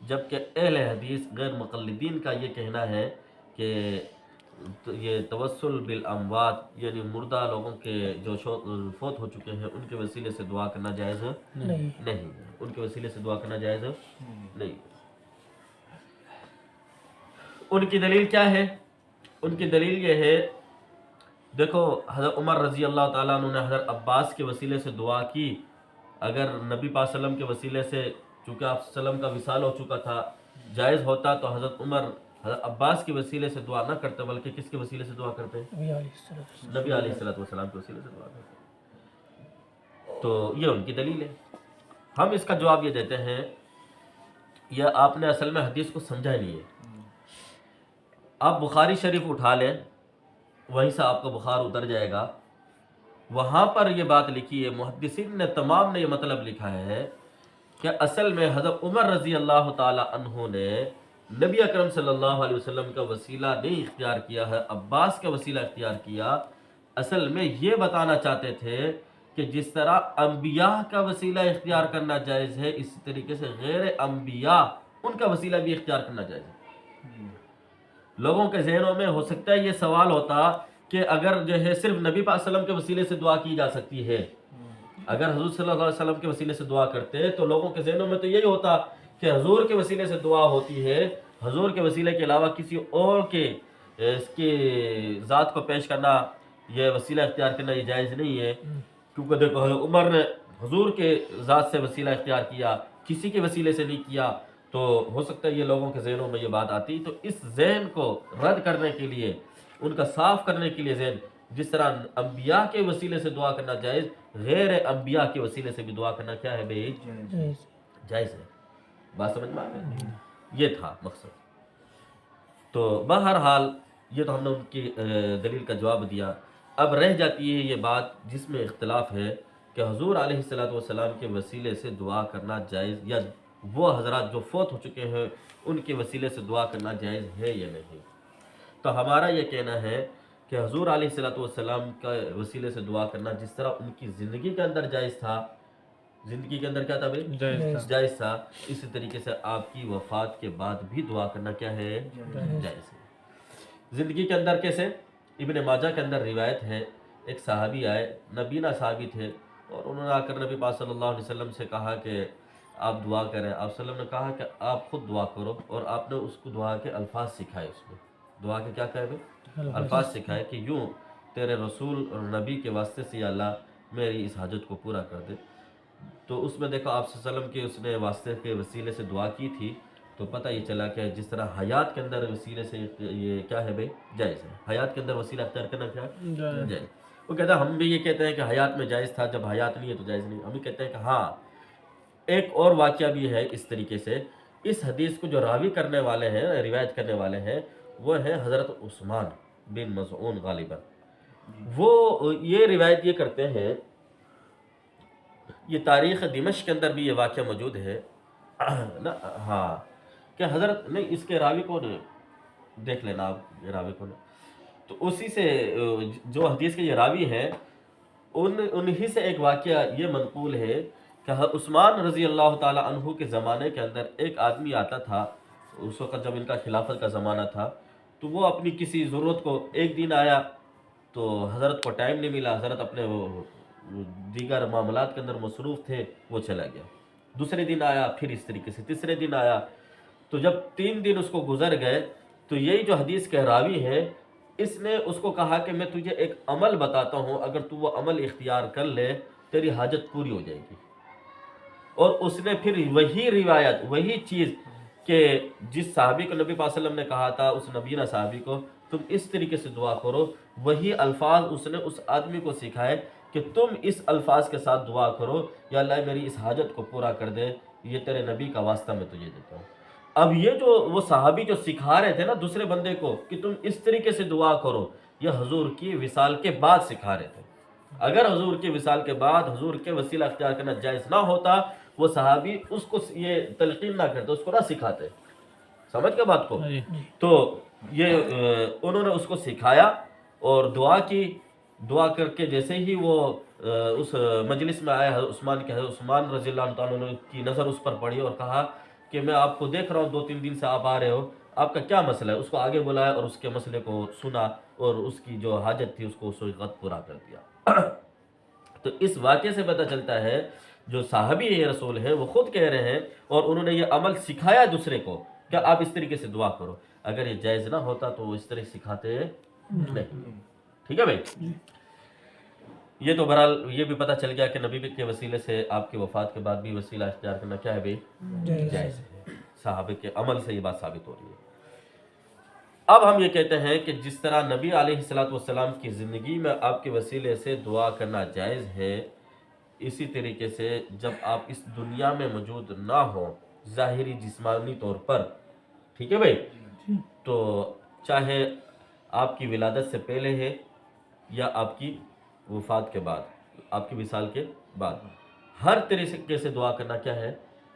جبکہ اہل حدیث غیر مقلدین کا یہ کہنا ہے کہ یہ توسل بالاموات یعنی مردہ لوگوں کے جو فوت ہو چکے ہیں ان کے وسیلے سے دعا کرنا جائز نہیں، نہیں، ان کے وسیلے سے دعا کرنا جائز نہیں۔ ان کی دلیل کیا ہے؟ ان کی دلیل یہ ہے، دیکھو حضرت عمر رضی اللہ تعالیٰ عنہ نے حضرت عباس کے وسیلے سے دعا کی، اگر نبی پاک صلی اللہ علیہ وسلم کے وسیلے سے، چونکہ آپ صلی اللہ علیہ وسلم کا وصال ہو چکا تھا، جائز ہوتا تو حضرت عمر حضرت عباس کے وسیلے سے دعا نہ کرتے، بلکہ کس کے وسیلے سے دعا کرتے؟ نبی علیہ السلام کے وسیلے سے دعا کرتے۔ تو یہ ان کی دلیل ہے۔ ہم اس کا جواب یہ دیتے ہیں، یہ آپ نے اصل میں حدیث کو سمجھا ہی نہیں ہے۔ آپ بخاری شریف اٹھا لیں، وہیں سے آپ کو بخار اتر جائے گا، وہاں پر یہ بات لکھی ہے، محدثین نے تمام نے یہ مطلب لکھا ہے کہ اصل میں حضرت عمر رضی اللہ تعالی عنہ نے نبی اکرم صلی اللہ علیہ وسلم کا وسیلہ نہیں اختیار کیا ہے، عباس کا وسیلہ اختیار کیا۔ اصل میں یہ بتانا چاہتے تھے کہ جس طرح انبیاء کا وسیلہ اختیار کرنا جائز ہے، اسی طریقے سے غیر انبیاء ان کا وسیلہ بھی اختیار کرنا جائز ہے۔ لوگوں کے ذہنوں میں ہو سکتا ہے یہ سوال ہوتا کہ اگر جو ہے صرف نبی پاک صلی اللہ علیہ وسلم کے وسیلے سے دعا کی جا سکتی ہے، اگر حضور صلی اللہ علیہ وسلم کے وسیلے سے دعا کرتے تو لوگوں کے ذہنوں میں تو یہی ہوتا کہ حضور کے وسیلے سے دعا ہوتی ہے، حضور کے وسیلے کے علاوہ کسی اور کے اس کی ذات کو پیش کرنا، یہ وسیلہ اختیار کرنا یہ جائز نہیں ہے، کیونکہ دیکھو حضرت عمر نے حضور کے ذات سے وسیلہ اختیار کیا، کسی کے وسیلے سے نہیں کیا۔ تو ہو سکتا ہے یہ لوگوں کے ذہنوں میں یہ بات آتی، تو اس ذہن کو رد کرنے کے لیے، ان کا صاف کرنے کے لیے ذہن، جس طرح انبیاء کے وسیلے سے دعا کرنا جائز، غیر انبیاء کے وسیلے سے بھی دعا کرنا کیا ہے بھائی؟ جائز ہے۔ بات سمجھ میں آ گئی؟ یہ تھا مقصد۔ تو بہرحال یہ تو ہم نے ان کی دلیل کا جواب دیا۔ اب رہ جاتی ہے یہ بات جس میں اختلاف ہے کہ حضور علیہ السلام کے وسیلے سے دعا کرنا جائز، یا وہ حضرات جو فوت ہو چکے ہیں ان کے وسیلے سے دعا کرنا جائز ہے یا نہیں۔ تو ہمارا یہ کہنا ہے کہ حضور علیہ السلام کا وسیلے سے دعا کرنا جس طرح ان کی زندگی کے اندر جائز تھا، زندگی کے اندر کیا تھا بھائی؟ جائز تھا. اسی طریقے سے آپ کی وفات کے بعد بھی دعا کرنا کیا ہے؟ جائز ہے. زندگی کے اندر کیسے؟ ابن ماجہ کے اندر روایت ہے، ایک صحابی آئے، نبینا صحابی تھے، اور انہوں نے آ کر نبی پاک صلی اللہ علیہ وسلم سے کہا کہ آپ دعا کریں. آپ صلی اللہ علیہ وسلم نے کہا کہ آپ خود دعا کرو، اور آپ نے اس کو دعا کے الفاظ سکھائے. اس میں دعا کے کیا کہے بھائی؟ الفاظ سکھائے کہ یوں تیرے رسول اور نبی کے واسطے سے یا اللہ میری اس حاجت کو پورا کر دے. تو اس میں دیکھو آپ صلی اللہ علیہ وسلم کے اس نے واسطے کے وسیلے سے دعا کی تھی، تو پتہ یہ چلا کہ جس طرح حیات کے اندر وسیلے سے یہ کیا ہے بھائی؟ جائز ہے. حیات کے اندر وسیلہ اختیار کرنا کیا ہے؟ جائز. وہ کہتا ہے ہم بھی یہ کہتے ہیں کہ حیات میں جائز تھا، جب حیات نہیں ہے تو جائز نہیں. ہم بھی کہتے ہیں کہ ہاں ایک اور واقعہ بھی ہے اس طریقے سے. اس حدیث کو جو راوی کرنے والے ہیں، روایت کرنے والے ہیں، وہ ہیں حضرت عثمان بن مظعون غالباً. وہ یہ روایت یہ کرتے ہیں، یہ تاریخ دمشق کے اندر بھی یہ واقعہ موجود ہے نا. ہاں کہ حضرت نہیں، اس کے راوی کو دیکھ لینا آپ، یہ راوی کو. تو اسی سے جو حدیث کے یہ راوی ہیں انہی سے ایک واقعہ یہ منقول ہے کہ عثمان رضی اللہ تعالی عنہ کے زمانے کے اندر ایک آدمی آتا تھا. اس وقت جب ان کا خلافت کا زمانہ تھا، تو وہ اپنی کسی ضرورت کو ایک دن آیا تو حضرت کو ٹائم نہیں ملا، حضرت اپنے وہ دیگر معاملات کے اندر مصروف تھے، وہ چلا گیا. دوسرے دن آیا پھر اس طریقے سے، تیسرے دن آیا. تو جب 3 دن اس کو گزر گئے تو یہی جو حدیث کے راوی ہے اس نے اس کو کہا کہ میں تجھے ایک عمل بتاتا ہوں، اگر تو وہ عمل اختیار کر لے تیری حاجت پوری ہو جائے گی. اور اس نے پھر وہی روایت، وہی چیز کہ جس صحابی کو نبی پاک صلی اللہ علیہ وسلم نے کہا تھا، اس نبینا صحابی کو تم اس طریقے سے دعا کرو، وہی الفاظ اس نے اس آدمی کو سکھائے کہ تم اس الفاظ کے ساتھ دعا کرو، یا اللہ میری اس حاجت کو پورا کر دے، یہ تیرے نبی کا واسطہ میں تجھے دیتا ہوں. اب یہ جو وہ صحابی جو سکھا رہے تھے نا دوسرے بندے کو کہ تم اس طریقے سے دعا کرو، یہ حضور کی وصال کے بعد سکھا رہے تھے. اگر حضور کی وصال کے بعد حضور کے وسیلہ اختیار کرنا جائز نہ ہوتا، وہ صحابی اس کو یہ تلقین نہ کرتے، اس کو نہ سکھاتے. سمجھ گئے بات کو؟ تو یہ انہوں نے اس کو سکھایا اور دعا کی. دعا کر کے جیسے ہی وہ اس مجلس میں آیا عثمان کے، عثمان رضی اللہ عنہ کی نظر اس پر پڑی اور کہا کہ میں آپ کو دیکھ رہا ہوں 2-3 دن سے آپ آ رہے ہو، آپ کا کیا مسئلہ ہے؟ اس کو آگے بلایا اور اس کے مسئلے کو سنا اور اس کی جو حاجت تھی اس کو اس وقت پورا کر دیا. تو اس واقعے سے پتہ چلتا ہے جو صحابی رسول ہیں وہ خود کہہ رہے ہیں اور انہوں نے یہ عمل سکھایا دوسرے کو کہ آپ اس طریقے سے دعا کرو. اگر یہ جائز نہ ہوتا تو وہ اس طرح سکھاتے نہیں. ٹھیک ہے بھائی؟ یہ تو بہرحال یہ بھی پتہ چل گیا کہ نبی کے وسیلے سے آپ کی وفات کے بعد بھی وسیلہ اختیار کرنا کیا ہے بھائی؟ جائز ہے. صحابہ کے عمل سے یہ بات ثابت ہو رہی ہے. اب ہم یہ کہتے ہیں کہ جس طرح نبی علیہ الصلوۃ والسلام کی زندگی میں آپ کے وسیلے سے دعا کرنا جائز ہے، اسی طریقے سے جب آپ اس دنیا میں موجود نہ ہوں ظاہری جسمانی طور پر، ٹھیک ہے بھائی، تو چاہے آپ کی ولادت سے پہلے ہے یا آپ کی وفات کے بعد، آپ کی وصال کے بعد، ہر طریقے سے دعا کرنا کیا ہے؟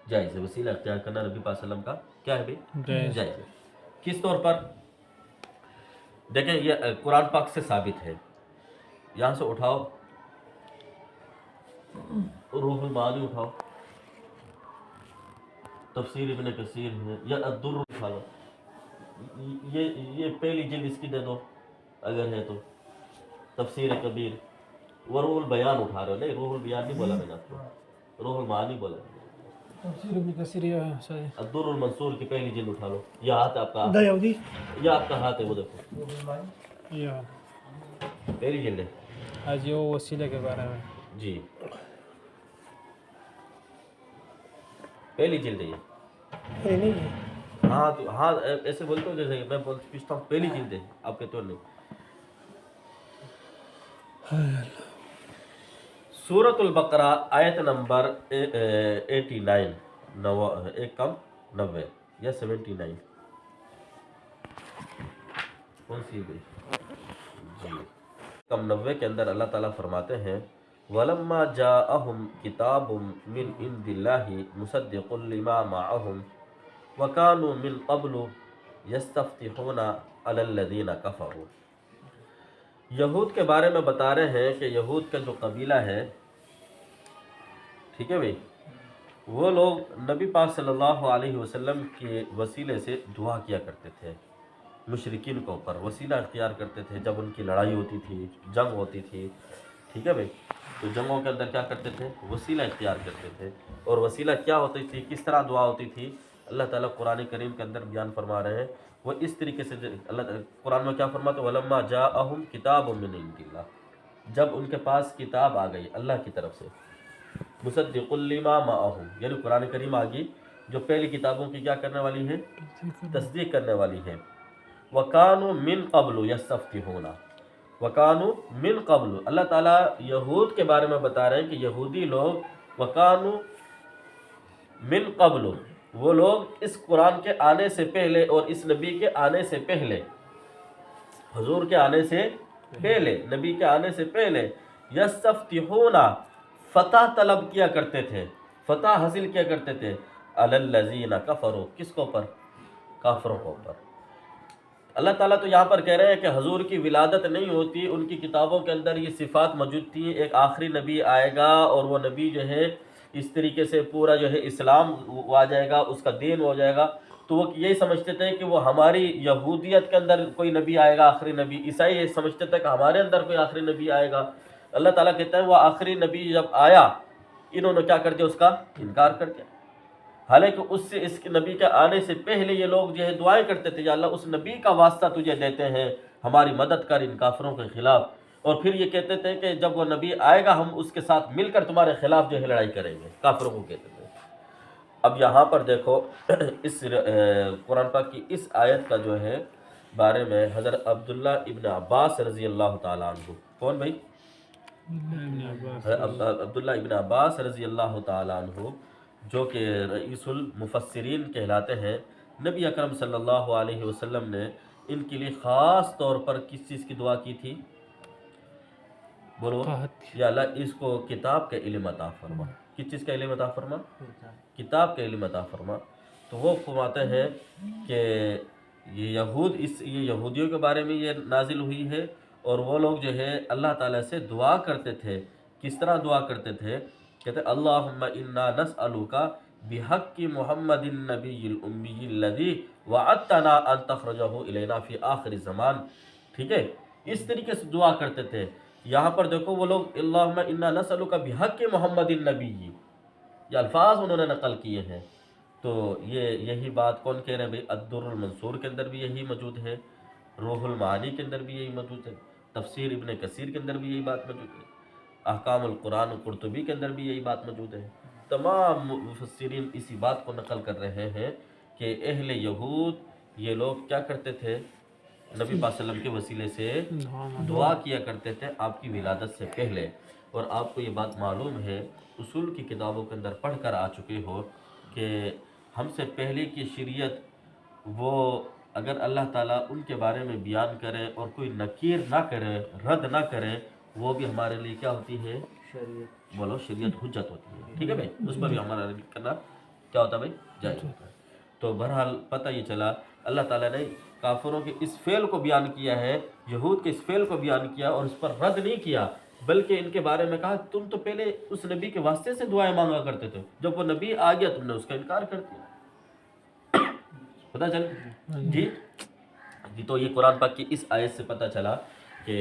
جائز ہے. وسیلہ اختیار کرنا نبی پاک صلی اللہ علیہ وسلم کا کیا ہے بھائی؟ جائز ہے. کس طور پر؟ دیکھیں یہ قرآن پاک سے ثابت ہے. یہاں سے اٹھاؤ روح المعانی، اٹھاؤ تفسیر ابن کثیر ہے، یا الدر اٹھا لو، یہ پہلی جلد اس کی دے دو اگر ہے تو، تفسیر کبیر. وہ روح البیان اٹھا رہے ہو؟ نہیں، روح البیان نہیں بولا میں نے آپ کو، روح المعانی بولا. تفسیر ابن کثیر الدر المنصور کی پہلی جلد اٹھا لو. یہ ہاتھ آپ کا، یہ آپ کا ہاتھ ہے، وہ دیکھو پہلی جلد ہے. آج یہ وسیلہ کے بارے میں جی پہلی جلد ہے یہ. ہاں تو ہاں ایسے بولتے ہو جیسے میں پوچھتا ہوں پہلی جلد ہے، آپ کہتے ہو نہیں. سورۃ البقرہ آیت نمبر 89، ایک کم 90 یا 79، کون سی ہے جی؟ کم 90 کے اندر اللہ تعالیٰ فرماتے ہیں وَلَمَّا جَاءَهُمْ كِتَابٌ مِّنْ عِنْدِ اللَّهِ مُصَدِّقٌ لِمَا مَعَهُمْ وَكَانُوا مِنْ قَبْلُ يَسْتَفْتِحُونَ عَلَى الَّذِينَ كَفَرُوا. یہود کے بارے میں بتا رہے ہیں کہ یہود کا جو قبیلہ ہے، ٹھیک ہے بھائی، وہ لوگ نبی پاک صلی اللہ علیہ وسلم کے وسیلے سے دعا کیا کرتے تھے، مشرکین کے اوپر وسیلہ اختیار کرتے تھے جب ان کی لڑائی ہوتی تھی، جنگ ہوتی تھی، ٹھیک ہے بھائی، تو جنگوں کے اندر کیا کرتے تھے؟ وسیلہ اختیار کرتے تھے۔ اور وسیلہ کیا ہوتی تھی، کس طرح دعا ہوتی تھی؟ اللہ تعالیٰ قرآن کریم کے اندر بیان فرما رہے ہیں، وہ اس طریقے سے اللہ قرآن میں کیا فرماتا ہے؟ وَلَمَّا جَاءَهُمْ كِتَابٌ مِّنْ عِندِ اللَّهِ، جب ان کے پاس کتاب آ گئی اللہ کی طرف سے، مصدق لما معہم، یعنی قرآن کریم آ گئی جو پہلی کتابوں کی کیا کرنے والی ہے؟ تصدیق کرنے والی ہے۔ وَكَانُوا مِن قَبْلُ يَسْتَفْتِحُونَ، وَكَانُوا مِن قَبْلُ، اللہ تعالیٰ یہود کے بارے میں بتا رہے ہیں کہ یہودی لوگ وَكَانُوا مِن قَبْلُ، وہ لوگ اس قرآن کے آنے سے پہلے اور اس نبی کے آنے سے پہلے، حضور کے آنے سے پہلے، نبی کے آنے سے پہلے، یستفتحون، فتح طلب کیا کرتے تھے، فتح حاصل کیا کرتے تھے، علی الذین کفروا، کس کو پر؟ کافروں کو پر۔ اللہ تعالیٰ تو یہاں پر کہہ رہے ہیں کہ حضور کی ولادت نہیں ہوتی، ان کی کتابوں کے اندر یہ صفات موجود تھیں، ایک آخری نبی آئے گا اور وہ نبی جو ہے اس طریقے سے پورا جو ہے اسلام آ جائے گا، اس کا دین ہو جائے گا۔ تو وہ یہی سمجھتے تھے کہ وہ ہماری یہودیت کے اندر کوئی نبی آئے گا آخری نبی، عیسائی یہ سمجھتے تھے کہ ہمارے اندر کوئی آخری نبی آئے گا۔ اللہ تعالیٰ کہتا ہے وہ آخری نبی جب آیا انہوں نے کیا کر دیا؟ اس کا انکار کر دیا۔ حالانکہ اس نبی کے آنے سے پہلے یہ لوگ جو ہے دعائیں کرتے تھے، یا اللہ اس نبی کا واسطہ تجھے دیتے ہیں، ہماری مدد کر ان کافروں کے خلاف۔ اور پھر یہ کہتے تھے کہ جب وہ نبی آئے گا ہم اس کے ساتھ مل کر تمہارے خلاف جو ہے لڑائی کریں گے، کافروں کو کہتے تھے۔ اب یہاں پر دیکھو اس قرآن پاک کی اس آیت کا جو ہے بارے میں حضرت عبداللہ ابن عباس رضی اللہ تعالیٰ عنہ، کون بھائی؟ عبداللہ ابن عباس رضی اللہ تعالیٰ عنہ، جو کہ رئیس المفسرین کہلاتے ہیں، نبی اکرم صلی اللہ علیہ وسلم نے ان کے لیے خاص طور پر کس چیز کی دعا کی تھی؟ بولو، یا اللہ اس کو کتاب کا علم عطا فرما۔ کس چیز کا علم عطا فرما؟ کتاب کا علم عطا فرما۔ تو وہ فرماتے ہیں کہ یہ یہودیوں کے بارے میں یہ نازل ہوئی ہے، اور وہ لوگ جو ہے اللہ تعالیٰ سے دعا کرتے تھے۔ کس طرح دعا کرتے تھے؟ کہتے اللہم انا نسألک بحق محمد النبی الامی الذی وعدتنا ان تخرجہ الینا فی آخر الزمان، ٹھیک ہے، اس طریقے سے دعا کرتے تھے۔ یہاں پر دیکھو وہ لوگ اللہم انا نسألک بحق محمد النبی، یہ الفاظ انہوں نے نقل کیے ہیں۔ تو یہی بات کون کہہ رہے ہیں بھائی؟ الدر المنصور کے اندر بھی یہی موجود ہے، روح المعانی کے اندر بھی یہی موجود ہے، تفسیر ابن کثیر کے اندر بھی یہی بات موجود ہے، احکام القرآن قرطبی کے اندر بھی یہی بات موجود ہے۔ تمام مفسرین اسی بات کو نقل کر رہے ہیں کہ اہل یہود یہ لوگ کیا کرتے تھے؟ نبی پاک صلی اللہ علیہ وسلم کے وسیلے سے دعا کیا کرتے تھے آپ کی ولادت سے پہلے۔ اور آپ کو یہ بات معلوم ہے، اصول کی کتابوں کے اندر پڑھ کر آ چکے ہو کہ ہم سے پہلے کی شریعت وہ اگر اللہ تعالیٰ ان کے بارے میں بیان کرے اور کوئی نکیر نہ کرے، رد نہ کرے، وہ بھی ہمارے لیے کیا ہوتی ہے؟ شریعت، بولو، شریعت حجت ہوتی ہے، ٹھیک ہے بھائی، اس پر بھی ہمارا رد کرنا کیا ہوتا ہے بھائی؟ جائز ہوتا ہے۔ تو بہرحال پتہ یہ چلا اللہ تعالیٰ نے کافروں کے اس فعل کو بیان کیا ہے، یہود کے اس فعل کو بیان کیا اور اس پر رد نہیں کیا، بلکہ ان کے بارے میں کہا تم تو پہلے اس نبی کے واسطے سے دعائیں مانگا کرتے تھے، جب وہ نبی آ گیا تم نے اس کا انکار کر دیا۔ پتہ چل جی، تو یہ قرآن پاک کی اس آیت سے پتہ چلا کہ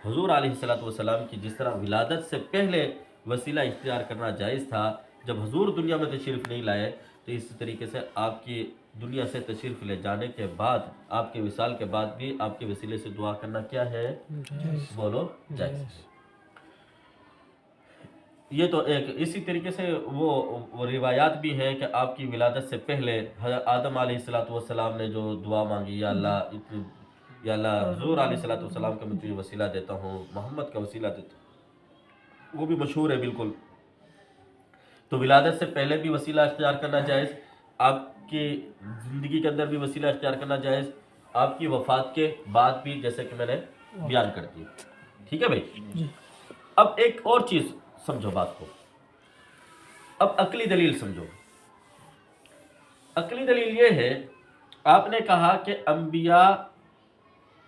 حضور علیہ السلام کی جس طرح ولادت سے پہلے وسیلہ اختیار کرنا جائز تھا، جب حضور دنیا میں تشریف نہیں لائے، تو اسی طریقے سے آپ کی دنیا سے تشریف لے جانے کے بعد، آپ کے وصال کے بعد بھی آپ کے وسیلے سے دعا کرنا کیا ہے؟ بولو، جائز ہے۔ یہ تو ایک اسی طریقے سے وہ روایات بھی ہیں کہ آپ کی ولادت سے پہلے حضرت آدم علیہ السلام نے جو دعا مانگی، یا اللہ حضور علیہ السلام کا میں تجھے وسیلہ دیتا ہوں، محمد کا وسیلہ دیتا ہوں، وہ بھی مشہور ہے بالکل۔ تو ولادت سے پہلے بھی وسیلہ اختیار کرنا جائز، آپ کی زندگی کے اندر بھی وسیلہ اختیار کرنا جائز، آپ کی وفات کے بعد بھی، جیسے کہ میں نے بیان کر دی، ٹھیک ہے بھائی۔ اب ایک اور چیز سمجھو بات کو، اب عقلی دلیل سمجھو۔ عقلی دلیل یہ ہے، آپ نے کہا کہ انبیاء،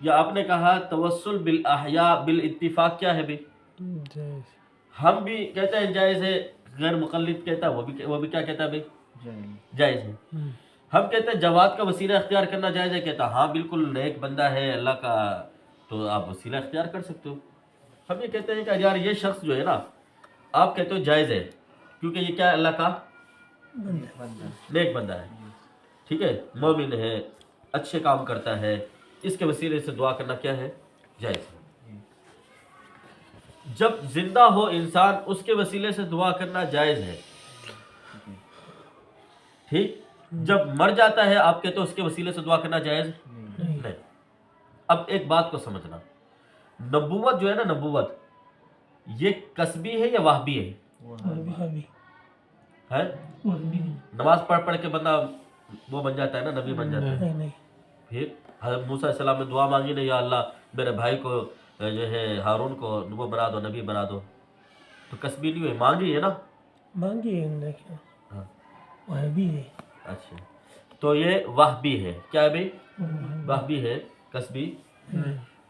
یا آپ نے کہا توسل بالاحیاء بالاتفاق کیا ہے بھائی؟ ہم بھی کہتے ہیں جائز ہے، غیر مقلد کہتا ہے وہ بھی کیا کہتا ہے بھائی؟ جائز ہے۔ ہم کہتے ہیں جواد کا وسیلہ اختیار کرنا جائز ہے، کہتا ہاں بالکل نیک بندہ ہے اللہ کا، تو آپ وسیلہ اختیار کر سکتے ہو۔ ہم یہ کہتے ہیں کہ یار یہ شخص جو ہے نا، آپ کہتے ہو جائز ہے کیونکہ یہ کیا ہے، اللہ کا نیک بندہ ہے، ٹھیک ہے، مومن ہے، اچھے کام کرتا ہے، اس کے وسیلے سے دعا کرنا کیا ہے، جائز ہے۔ جب زندہ ہو انسان اس کے وسیلے سے دعا کرنا جائز ہے، ٹھیک، جب مر جاتا ہے آپ کہتے ہو اس کے وسیلے سے دعا کرنا جائز نہیں۔ اب ایک بات کو سمجھنا، نبوت جو ہے نا، نبوت یہ کسبی ہے یا واہبی ہے؟ نماز پڑھ پڑھ کے بندہ وہ بن جاتا ہے نا، نبی بن جاتا ہے۔ پھر حضرت موسیٰ علیہ السلام نے دعا مانگی نا، یا اللہ میرے بھائی کو جو ہے ہارون کو وہ بنا دو، نبی بنا دو، تو کسبی نہیں ہوئی، مانگی ہے نا، مانگی ہے، ہاں واہبی ہے۔ اچھا، تو یہ واہبی ہے، کیا ہے بھائی؟ واہبی ہے، کسبی۔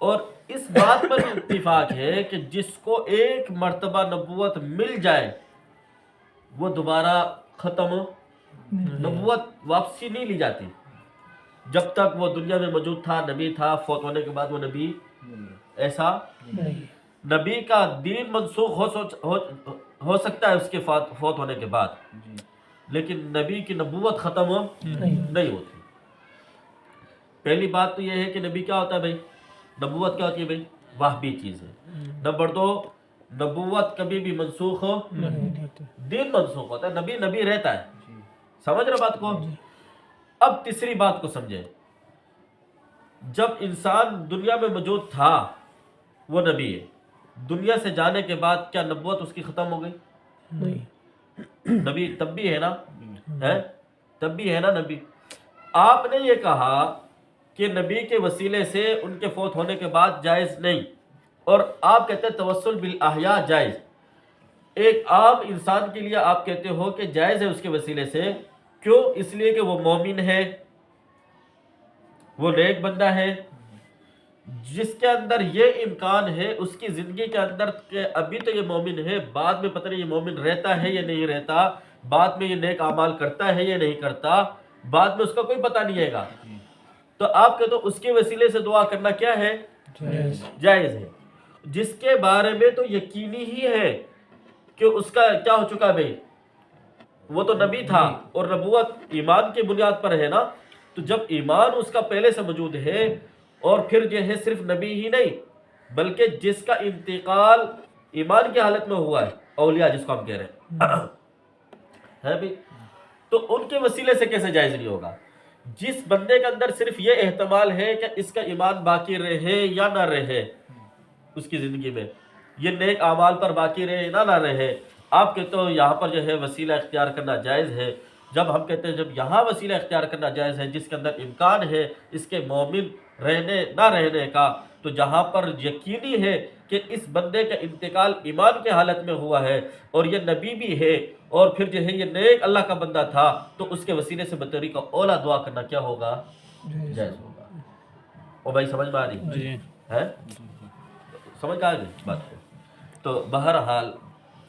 اور اس بات پر اتفاق ہے کہ جس کو ایک مرتبہ نبوت مل جائے وہ دوبارہ ختم، نبوت واپسی نہیں لی جاتی، جب تک وہ دنیا میں موجود تھا، نبی تھا، فوت ہونے کے بعد وہ نبی، ایسا نبی کا دین منسوخ ہو سکتا ہے اس کے فوت ہونے کے بعد، لیکن نبی کی نبوت ختم نہیں ہوتی۔ پہلی بات تو یہ ہے کہ نبی کیا ہوتا ہے بھائی، نبوت کیا ہوتی ہے بھائی، واہبی چیز ہے۔ نمبر دو، نبوت کبھی بھی منسوخ ہو، دین منسوخ ہوتا ہے، نبی نبی رہتا ہے، سمجھ رہے بات کو؟ اب تیسری بات کو سمجھے، جب انسان دنیا میں موجود تھا وہ نبی ہے، دنیا سے جانے کے بعد کیا نبوت اس کی ختم ہو گئی؟ نبی تب بھی ہے نا، تب بھی ہے نا نبی۔ آپ نے یہ کہا کہ نبی کے وسیلے سے ان کے فوت ہونے کے بعد جائز نہیں، اور آپ کہتے ہیں توسل بالاحیاء جائز۔ ایک عام انسان کے لیے آپ کہتے ہو کہ جائز ہے اس کے وسیلے سے، کیوں؟ اس لیے کہ وہ مومن ہے، وہ نیک بندہ ہے، جس کے اندر یہ امکان ہے اس کی زندگی کے اندر کہ ابھی تو یہ مومن ہے، بعد میں پتہ نہیں یہ مومن رہتا ہے یا نہیں رہتا، بعد میں یہ نیک اعمال کرتا ہے یا نہیں کرتا، بعد میں اس کا کوئی پتہ نہیں ہے گا، تو آپ کہتے ہو اس کے وسیلے سے دعا کرنا کیا ہے، جائز ہے۔ جس کے بارے میں تو یقینی ہی ہے کہ اس کا کیا ہو چکا بھائی، وہ تو نبی تھا، اور نبوت ایمان کی بنیاد پر ہے نا، تو جب ایمان اس کا پہلے سے موجود ہے، اور پھر جو ہے صرف نبی ہی نہیں بلکہ جس کا انتقال ایمان کی حالت میں ہوا ہے، اولیاء جس کو ہم کہہ رہے ہیں بھی، تو ان کے وسیلے سے کیسے جائز نہیں ہوگا؟ جس بندے کے اندر صرف یہ احتمال ہے کہ اس کا ایمان باقی رہے یا نہ رہے اس کی زندگی میں، یہ نیک اعمال پر باقی رہے نہ رہے، آپ کہتے ہو یہاں پر جو ہے وسیلہ اختیار کرنا جائز ہے۔ جب ہم کہتے ہیں جب یہاں وسیلہ اختیار کرنا جائز ہے جس کے اندر امکان ہے اس کے مومن رہنے نہ رہنے کا، تو جہاں پر یقینی ہے کہ اس بندے کا انتقال ایمان کے حالت میں ہوا ہے اور یہ نبی بھی ہے اور پھر جو ہے یہ نیک اللہ کا بندہ تھا، تو اس کے وسیلے سے بطریقہ اولا دعا کرنا کیا ہوگا، جائز ہوگا۔ اور بھائی سمجھ میں آ رہی ہے؟ سمجھ آ گئی بات کو؟ تو بہرحال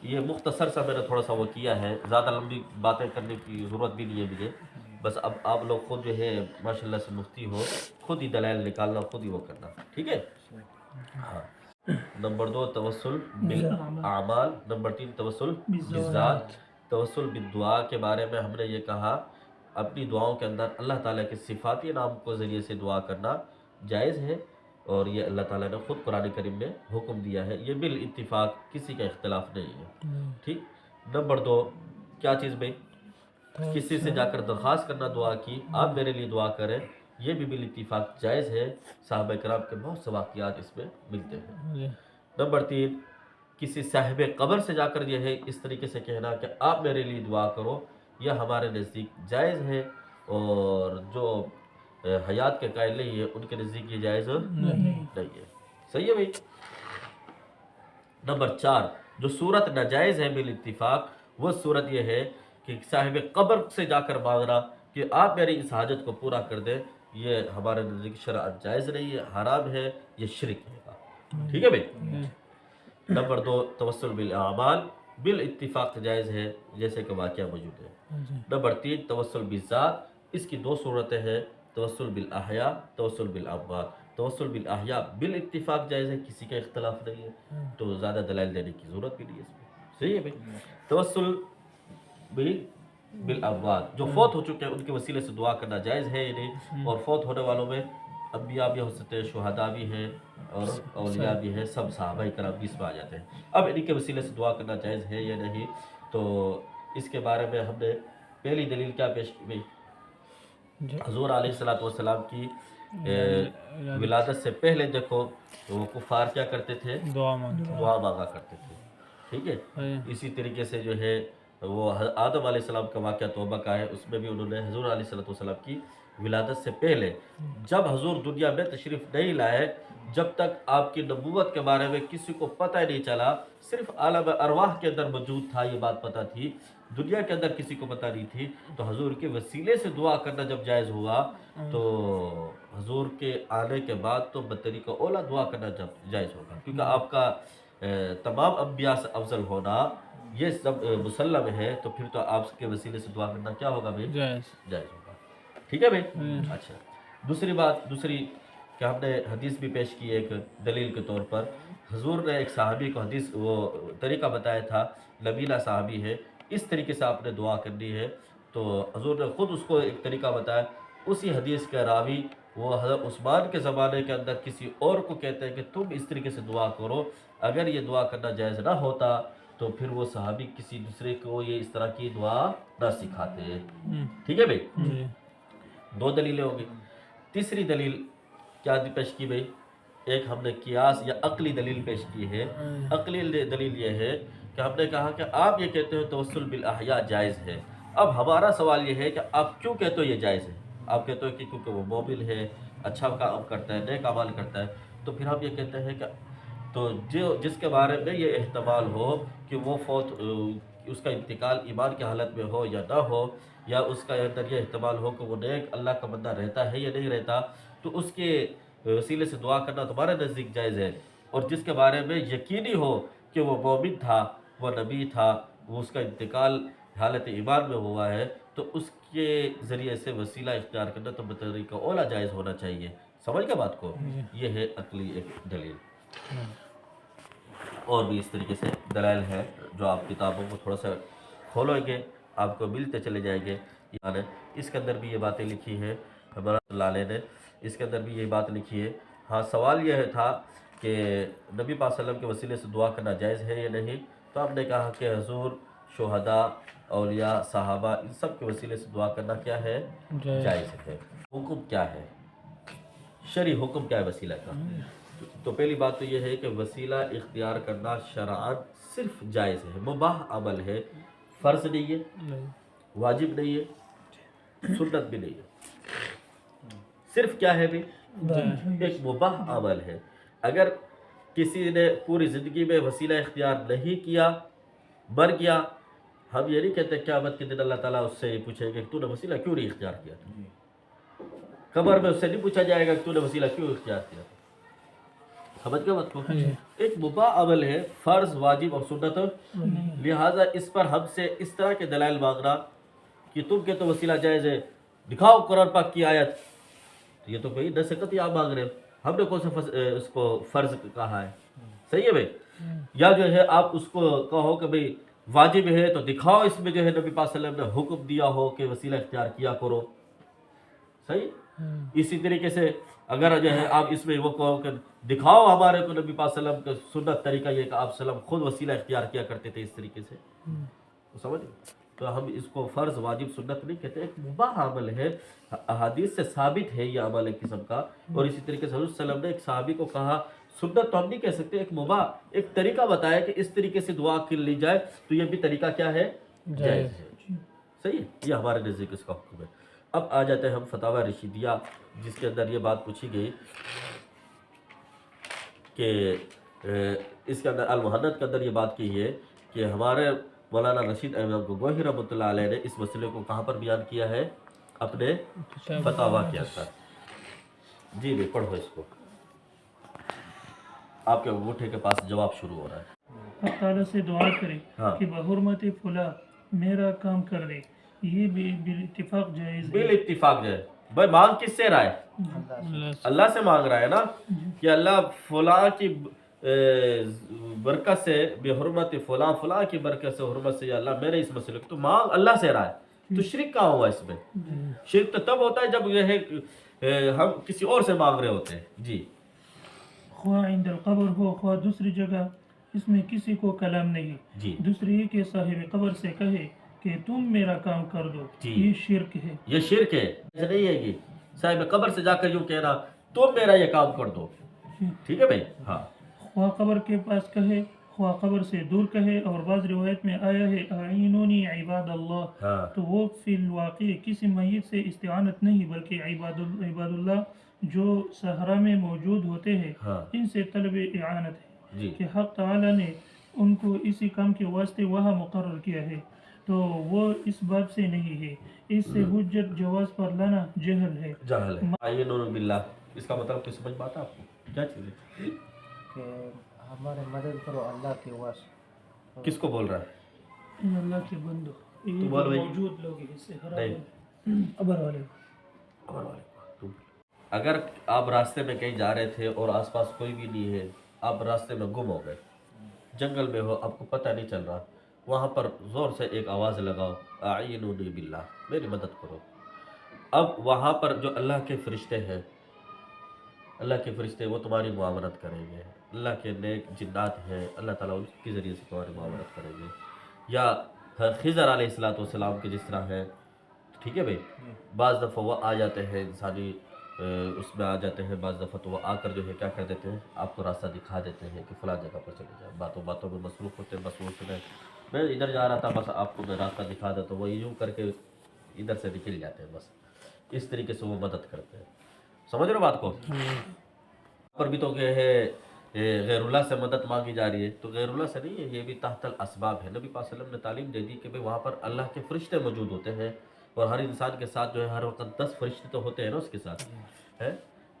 یہ مختصر سا میں نے تھوڑا سا وہ کیا ہے، زیادہ لمبی باتیں کرنے کی ضرورت بھی نہیں ہے مجھے، بس اب آپ لوگ خود جو ہے ماشاءاللہ سے مفتی ہو، خود ہی دلائل نکالنا، خود ہی وہ کرنا، ٹھیک ہے؟ ہاں۔ نمبر 2 توسل بالاعمال، نمبر 3 توسل بالذات۔ توسل بالدعا کے بارے میں ہم نے یہ کہا اپنی دعاؤں کے اندر اللہ تعالیٰ کے صفاتی نام کو ذریعے سے دعا کرنا جائز ہے، اور یہ اللہ تعالیٰ نے خود قرآن کریم میں حکم دیا ہے، یہ بالاتفاق کسی کا اختلاف نہیں ہے، ٹھیک۔ نمبر 2 کیا چیز بھائی، کسی سے جا کر درخواست کرنا دعا کی، آپ میرے لیے دعا کریں، یہ بھی بالاتفاق جائز ہے، صحابہ کرام کے بہت سے واقعات اس میں ملتے ہیں۔ نمبر 3 کسی صاحب قبر سے جا کر یہ ہے اس طریقے سے کہنا کہ آپ میرے لیے دعا کرو، یہ ہمارے نزدیک جائز ہے، اور جو حیات کے قائل نہیں ہے ان کے نزدیک یہ جائز نہیں ہے، صحیح ہے بھائی۔ نمبر 4 جو صورت ناجائز ہے بالاتفاق، وہ صورت یہ ہے کہ صاحب قبر سے جا کر مانگنا کہ آپ میری اس حاجت کو پورا کر دیں، یہ ہمارے نزدیک شرعاً جائز نہیں ہے، حرام ہے، یہ شرک ہے، ٹھیک ہے بھائی۔ نمبر 2 توسل بالاعمال، بالاتفاق جائز ہے جیسے کہ واقعہ موجود ہے۔ نمبر 3 توسل بالذات، اس کی دو صورتیں ہیں، توسل بالاحیاء، توسل بالاموات۔ توسل بالاحیاء بالاتفاق جائز ہے، کسی کا اختلاف نہیں ہے، تو زیادہ دلائل دینے کی ضرورت بھی نہیں ہے اس میں، صحیح ہے بھائی۔ توسل بالاموات، جو فوت ہو چکے ہیں ان کے وسیلے سے دعا کرنا جائز ہے یا نہیں؟ اور فوت ہونے والوں میں انبیاء بھی ہو سکتے ہیں، شہداء بھی ہیں اور اولیاء بھی ہیں، سب صحابہ کرام بھی اس میں آ جاتے ہیں۔ اب انہی کے وسیلے سے دعا کرنا جائز ہے یا نہیں، تو اس کے بارے میں ہم نے پہلی دلیل کیا پیش کی بھائی؟ حضور علیہ السلام کی ولادت سے پہلے دیکھو وہ کفار کیا کرتے تھے؟ دعا مانگا کرتے تھے، ٹھیک ہے۔ اسی طریقے سے جو ہے وہ آدم علیہ السلام کا واقعہ توبہ کا ہے، اس میں بھی انہوں نے حضور علیہ السلام کی ولادت سے پہلے، جب حضور دنیا میں تشریف نہیں لائے، جب تک آپ کی نبوت کے بارے میں کسی کو پتہ نہیں چلا، صرف عالم ارواح کے اندر موجود تھا، یہ بات پتہ تھی، دنیا کے اندر کسی کو پتہ نہیں تھی، تو حضور کے وسیلے سے دعا کرنا جب جائز ہوا تو حضور کے آنے کے بعد تو بطریقہ اولا دعا کرنا جب جائز ہوگا، کیونکہ آپ کا تمام انبیاء سے افضل ہونا یہ سب مسلم ہے، تو پھر تو آپ کے وسیلے سے دعا کرنا کیا ہوگا بھائی؟ جائز ہوگا، ٹھیک ہے بھائی۔ اچھا، دوسری کہ ہم نے حدیث بھی پیش کی ایک دلیل کے طور پر، حضور نے ایک صحابی کو حدیث وہ طریقہ بتایا تھا، لبیلا صحابی ہے، اس طریقے سے آپ نے دعا کرنی ہے، تو حضور نے خود اس کو ایک طریقہ بتایا۔ اسی حدیث کا راوی وہ حضرت عثمان کے زمانے کے اندر کسی اور کو کہتے ہیں کہ تم اس طریقے سے دعا کرو، اگر یہ دعا کرنا جائز نہ ہوتا تو پھر وہ صحابی کسی دوسرے کو یہ اس طرح کی دعا نہ سکھاتے، ٹھیک ہے بھائی۔ دو دلیلیں ہوں گی۔ تیسری دلیل کیا پیش کی بھائی؟ ایک ہم نے قیاس یا عقلی دلیل پیش کی ہے۔ عقلی دلیل یہ ہے کہ ہم نے کہا کہ آپ یہ کہتے ہو توسل بالاحیاء جائز ہے، اب ہمارا سوال یہ ہے کہ آپ کیوں کہتے ہو یہ جائز ہے؟ آپ کہتے ہو کہ کیونکہ وہ مومن ہے، اچھا کام کرتا ہے، نیک اعمال کرتا ہے، تو پھر ہم یہ کہتے ہیں کہ تو جس کے بارے میں یہ احتمال ہو کہ وہ اس کا انتقال ایمان کی حالت میں ہو یا نہ ہو، یا اس کا اندر یہ احتمال ہو کہ وہ نیک اللہ کا بندہ رہتا ہے یا نہیں رہتا، تو اس کے وسیلے سے دعا کرنا تمہارے نزدیک جائز ہے۔ اور جس کے بارے میں یقینی ہو کہ وہ مومن تھا، وہ نبی تھا، وہ اس کا انتقال حالت ایمان میں ہوا ہے، تو اس کے ذریعے سے وسیلہ اختیار کرنا تو بطریقہ اولا جائز ہونا چاہیے۔ سمجھ گئے بات کو؟ یہ ہے عقلی ایک دلیل۔ اور بھی اس طریقے سے دلائل ہے جو آپ کتابوں کو تھوڑا سا کھولیں گے آپ کو ملتے چلے جائیں گے، یعنی اس کے اندر بھی یہ باتیں لکھی ہے ہمارا اللہ علیہ نے، اس کے اندر بھی یہ بات لکھی ہے۔ ہاں، سوال یہ تھا کہ نبی پاک صلی اللہ علیہ وسلم کے وسیلے سے دعا کرنا جائز ہے یا نہیں، تو آپ نے کہا کہ حضور، شہداء، اولیاء، صحابہ، ان سب کے وسیلے سے دعا کرنا کیا ہے؟ جائز ہے۔ حکم کیا ہے؟ شرعی حکم کیا ہے وسیلہ کا؟ تو پہلی بات تو یہ ہے کہ وسیلہ اختیار کرنا شرعاً صرف جائز ہے، مباح عمل ہے، فرض نہیں ہے، واجب نہیں ہے، سنت بھی نہیں ہے، صرف کیا ہے بھی؟ ایک مباح عمل ہے۔ اگر کسی نے پوری زندگی میں وسیلہ اختیار نہیں کیا، مر گیا، ہم یہ نہیں کہتے قیامت کے دن اللہ تعالیٰ اس سے یہ پوچھے گا کہ تو نے وسیلہ کیوں نہیں اختیار کیا تھا، قبر میں اس سے نہیں پوچھا جائے گا کہ تو نے وسیلہ کیوں اختیار کیا تھا۔ سمجھ گئے بات کو؟ ایک مباح عمل ہے، فرض، واجب اور سنت، لہٰذا اس پر ہم سے اس طرح کے دلائل مانگنا کہ تم کے تو وسیلہ جائز ہے، دکھاؤ قرآن پاک کی آیت، تو یہ تو کوئی نصیحت آپ مانگ رہے ہو، ہم نے کون سا اس کو فرض کہا ہے؟ صحیح ہے بھائی؟ یا جو ہے آپ اس کو کہو کہ بھئی واجب ہے تو دکھاؤ اس میں جو ہے نبی پاک صلی اللہ علیہ وسلم نے حکم دیا ہو کہ وسیلہ اختیار کیا کرو، صحیح؟ اسی طریقے سے اگر جو ہے آپ اس میں وہ کہو کہ دکھاؤ ہمارے کو نبی پاک صلی اللہ علیہ وسلم کا سنت طریقہ یہ کہ آپ صلی اللہ علیہ وسلم خود وسیلہ اختیار کیا کرتے تھے اس طریقے سے، تو سمجھ؟ تو ہم اس کو فرض، واجب، سنت نہیں کہتے، ایک مباح عمل ہے، احادیث سے ثابت ہے یہ عمل ایک قسم کا۔ اور اسی طریقے سے حضرت صلی اللہ علیہ وسلم نے ایک صحابی کو کہا، سنت تو ہم نہیں کہہ سکتے، ایک مباح، ایک طریقہ بتایا کہ اس طریقے سے دعا کر لی جائے، تو یہ بھی طریقہ کیا ہے؟ جائز ہے، صحیح ہے، یہ ہمارے نزدیک اس کا حکم ہے۔ اب آ جاتے ہیں ہم فتاوی رشیدیہ، جس کے اندر یہ بات پوچھی گئی کہ اس کے اندر المحنت کے اندر یہ بات کی ہے کہ ہمارے مولانا رشید احمد گنگوہی رحمۃ اللہ علیہ نے اس مسئلے کو کہاں پر بیان کیا ہے؟ اپنے فتاوی کے اندر۔ جی بھی پڑھو اس کو، آپ کے انگوٹھے کے پاس جواب شروع ہو رہا ہے۔ حق تعالیٰ سے دعا کرے ہاں کہ بحرمت فلاں میرا کام کر دے، یہ بھی بالاتفاق جائز ہے۔ بال اتفاق جو ہے بھائی مانگ کس سے رہا ہے؟ اللہ سے مانگ رہا ہے نا کہ اللہ فلاں کی برکت سے بے حرمت فلاں فلاں کی برکت سے حرمت سے یا اللہ میرے اس مسئلے کو تو مانگ اللہ سے رہا ہے، تو شرک کہاں ہوا اس میں؟ شرک تو تب ہوتا ہے جب یہ ہے ہم کسی اور سے مانگ رہے ہوتے ہیں. جی خواہ عند القبر ہو خواہ دوسری جگہ، اس میں کسی کو کلام نہیں۔ جی دوسری یہ کہ صاحب قبر سے کہے کہ تم میرا کام کر دو، جی یہ شرک ہے۔ یہ شرک ہے، ایسا نہیں ہے کہ صاحب قبر سے جا کر یوں کہنا تم میرا یہ کام کر دو. ٹھیک ہے بھائی. ہاں خواہ قبر کے پاس کہے خواہ قبر سے دور کہے، اور بعض روایت میں آیا ہے اعینونی عباد اللہ، ہاں تو وہ فی الواقع کسی میت سے استعانت نہیں بلکہ عباد اللہ جو صحرا میں موجود ہوتے ہیں ہاں ان سے طلب اعانت ہے جی کہ حق تعالیٰ نے ان کو اسی کام کے واسطے وہاں مقرر کیا ہے، تو وہ اس باب سے نہیں ہے۔ اس سے حجت جواز پر لانا جہل ہے۔ جہل ہے. اعینون باللہ اس کا مطلب کچھ سمجھ پاتا آپ کو کیا چیز ہے؟ کہ ہمارے مدد کرو اللہ کے واسطے۔ کس کو بول رہا ہے؟ اے اللہ کے بندو، یہ تو بول بھائی. موجود لوگ ہیں، اس سے حرام نہیں. ہے۔ ابر والے اگر آپ راستے میں کہیں جا رہے تھے اور آس پاس کوئی بھی نہیں ہے، آپ راستے میں گم ہو گئے، جنگل میں ہو، آپ کو پتہ نہیں چل رہا، وہاں پر زور سے ایک آواز لگاؤ اعینونی باللہ، میری مدد کرو. اب وہاں پر جو اللہ کے فرشتے ہیں، اللہ کے فرشتے وہ تمہاری معاونت کریں گے، اللہ کے نیک جنات ہیں، اللہ تعالیٰ ان کے ذریعے سے تمہاری معاونت کریں گے. یا خضر علیہ السلام کے جس طرح ہے، ٹھیک ہے بھائی. بعض دفعہ وہ آ جاتے ہیں انسانی اس میں آ جاتے ہیں، بعض دفعہ تو وہ آ کر جو ہے کیا کر دیتے ہیں، آپ کو راستہ دکھا دیتے ہیں کہ فلاں جگہ پر چلے جائیں. باتوں میں مصروف ہوتے ہیں، مصروف ہوتے ہیں، میں ادھر جا رہا تھا بس آپ کو میں راستہ دکھا دیتا ہوں، وہ یوں کر کے ادھر سے نکل جاتے ہیں. بس اس طریقے سے وہ مدد کرتے ہیں. سمجھ رہے ہو بات کو؟ پر بھی تو کہ ہے غیر اللہ سے مدد مانگی جا رہی ہے، تو غیر اللہ سے نہیں ہے، یہ بھی تحت الاسباب ہے. نبی پاک صلی اللہ علیہ وسلم نے تعلیم دے دی کہ بھئی وہاں پر اللہ کے فرشتے موجود ہوتے ہیں، اور ہر انسان کے ساتھ جو ہے ہر وقت 10 فرشتے تو ہوتے ہیں نا اس کے ساتھ ہے.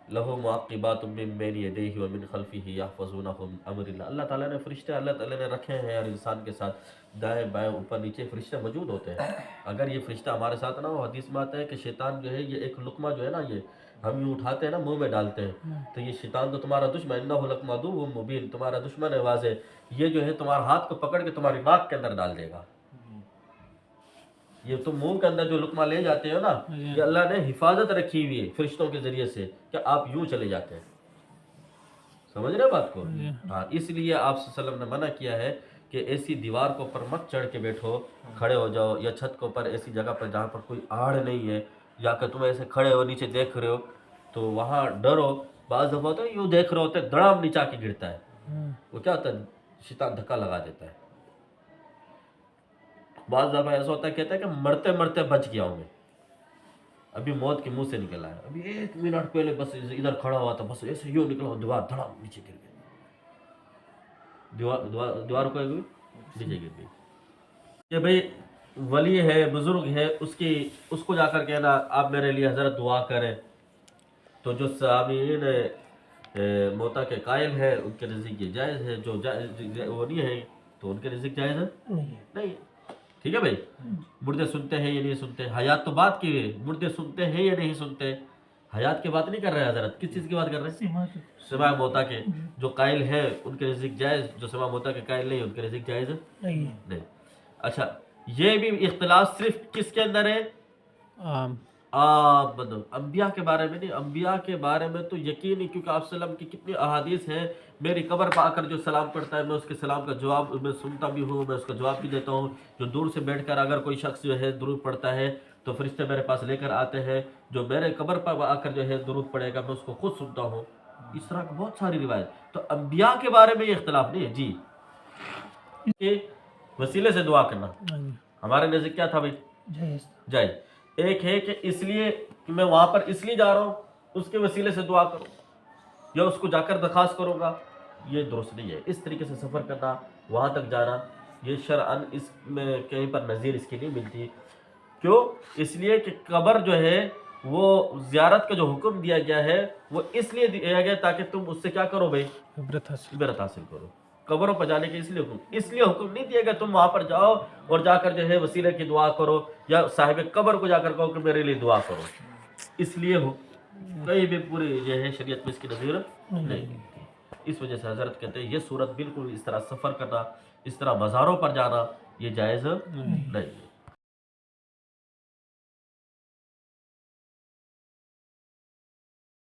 لہو معقبات من بین یدیہ ومن خلفہ یحفظونہ من امر اللہ. اللہ تعالیٰ نے فرشتے اللہ تعالیٰ نے رکھے ہیں ہر انسان کے ساتھ، دائیں بائیں اوپر نیچے فرشتے موجود ہوتے ہیں. اگر یہ فرشتہ ہمارے ساتھ نہ ہو، حدیث میں آتا ہے کہ شیطان جو ہے یہ ایک لقمہ جو ہے نا، یہ ہم یوں اٹھاتے ہیں نا منہ میں ڈالتے ہیں، تو یہ شیطان تو تمہارا دشمن، انہ لکم عدو مبین، تمہارا دشمن ہے واضح، یہ جو ہے تمہارا ہاتھ کو پکڑ کے تمہاری ناک کے اندر ڈال دے گا. یہ تم منہ کے اندر جو لقمہ لے جاتے ہو نا، یہ اللہ نے حفاظت رکھی ہوئی ہے فرشتوں کے ذریعے سے کہ آپ یوں چلے جاتے ہیں. سمجھ رہے بات کو؟ ہاں اس لیے آپ صلی اللہ علیہ وسلم نے منع کیا ہے کہ ایسی دیوار کو پر مت چڑھ کے بیٹھو، کھڑے ہو جاؤ، یا چھت کے اوپر ایسی جگہ پر جہاں پر کوئی آڑ نہیں ہے، یا کہ تم ایسے کھڑے ہو نیچے دیکھ رہے ہو تو وہاں ڈرو. بعض دفعہ ہوتا ہے یوں دیکھ رہے ہوتے دڑام نیچا کے گرتا ہے، وہ کیا ہوتا ہے، شیطان دھکا لگا دیتا ہے. بعض دفعہ ایسا ہوتا ہے کہتا ہے کہ مرتے مرتے بچ گیا ہوں میں، ابھی موت کے منہ سے نکل آیا، ابھی 1 منٹ پہلے بس ادھر کھڑا ہوا تھا، بس ایسے یوں نکلا دیوار دھڑام نیچے گر گئی، دیوار کو نیچے گر گئی. کہ بھئی ولی ہے، بزرگ ہے، اس کو جا کر کہنا آپ میرے لیے حضرت دعا کریں. تو جو سامعین موتا کے قائل ہے ان کے نزدیک یہ جائز ہے، جو وہ نہیں ہے تو ان کے نزدیک جائز ہے نہیں. ٹھیک ہے بھائی. مردے سنتے ہیں یا نہیں سنتے، حیات تو بات کی ہے، مردے سنتے ہیں یا نہیں سنتے، حیات کی بات نہیں کر رہے حضرت، کس چیز کی بات کر رہے ہیں؟ سماع موتا کے جو قائل ہیں ان کے نزدیک جائز، جو سماع موتا کے قائل نہیں ان کے نزدیک جائز نہیں. اچھا یہ بھی اختلاف صرف کس کے اندر ہے؟ انبیاء کے بارے میں نہیں. انبیاء کے بارے میں تو یقین ہی، کیونکہ آپ صلی اللہ علیہ وسلم کی کتنی احادیث ہیں، میری قبر پہ آ کر جو سلام پڑھتا ہے میں اس کے سلام کا جواب میں سنتا بھی ہوں، میں اس کا جواب بھی دیتا ہوں. جو دور سے بیٹھ کر اگر کوئی شخص جو ہے درود پڑھتا ہے تو فرشتے میرے پاس لے کر آتے ہیں، جو میرے قبر پر آ کر جو ہے درود پڑھے گا میں اس کو خود سنتا ہوں. اس طرح کی بہت ساری روایت. تو انبیاء کے بارے میں یہ اختلاف نہیں ہے. جی کے وسیلے سے دعا کرنا ہمارے نزدیک کیا تھا بھائی؟ جائز. ایک ہے کہ اس لیے کہ میں وہاں پر اس لیے جا رہا ہوں اس کے وسیلے سے دعا کروں یا اس کو جا کر درخواست کروں گا، یہ درست نہیں ہے. اس طریقے سے سفر کرنا، وہاں تک جانا، یہ شرعاً اس میں کہیں پر نظیر اس کی نہیں ملتی. کیوں؟ اس لیے کہ قبر جو ہے وہ زیارت کا جو حکم دیا گیا ہے وہ اس لیے دیا گیا تاکہ تم اس سے کیا کرو بھائی؟ عبرت حاصل کرو. قبروں پر جانے کے اس لیے حکم نہیں دیا گیا تم وہاں پر جاؤ اور جا کر جو ہے وسیلے کی دعا کرو یا صاحب قبر کو جا کر کہو کہ میرے لیے دعا کرو. اس لیے ہو کہیں بھی پوری جو ہے شریعت میں اس کی نظیر نہیں. اس وجہ سے حضرت کہتے ہیں یہ صورت بالکل اس طرح سفر کرنا، اس طرح مزاروں پر جانا یہ جائز نہیں ہے.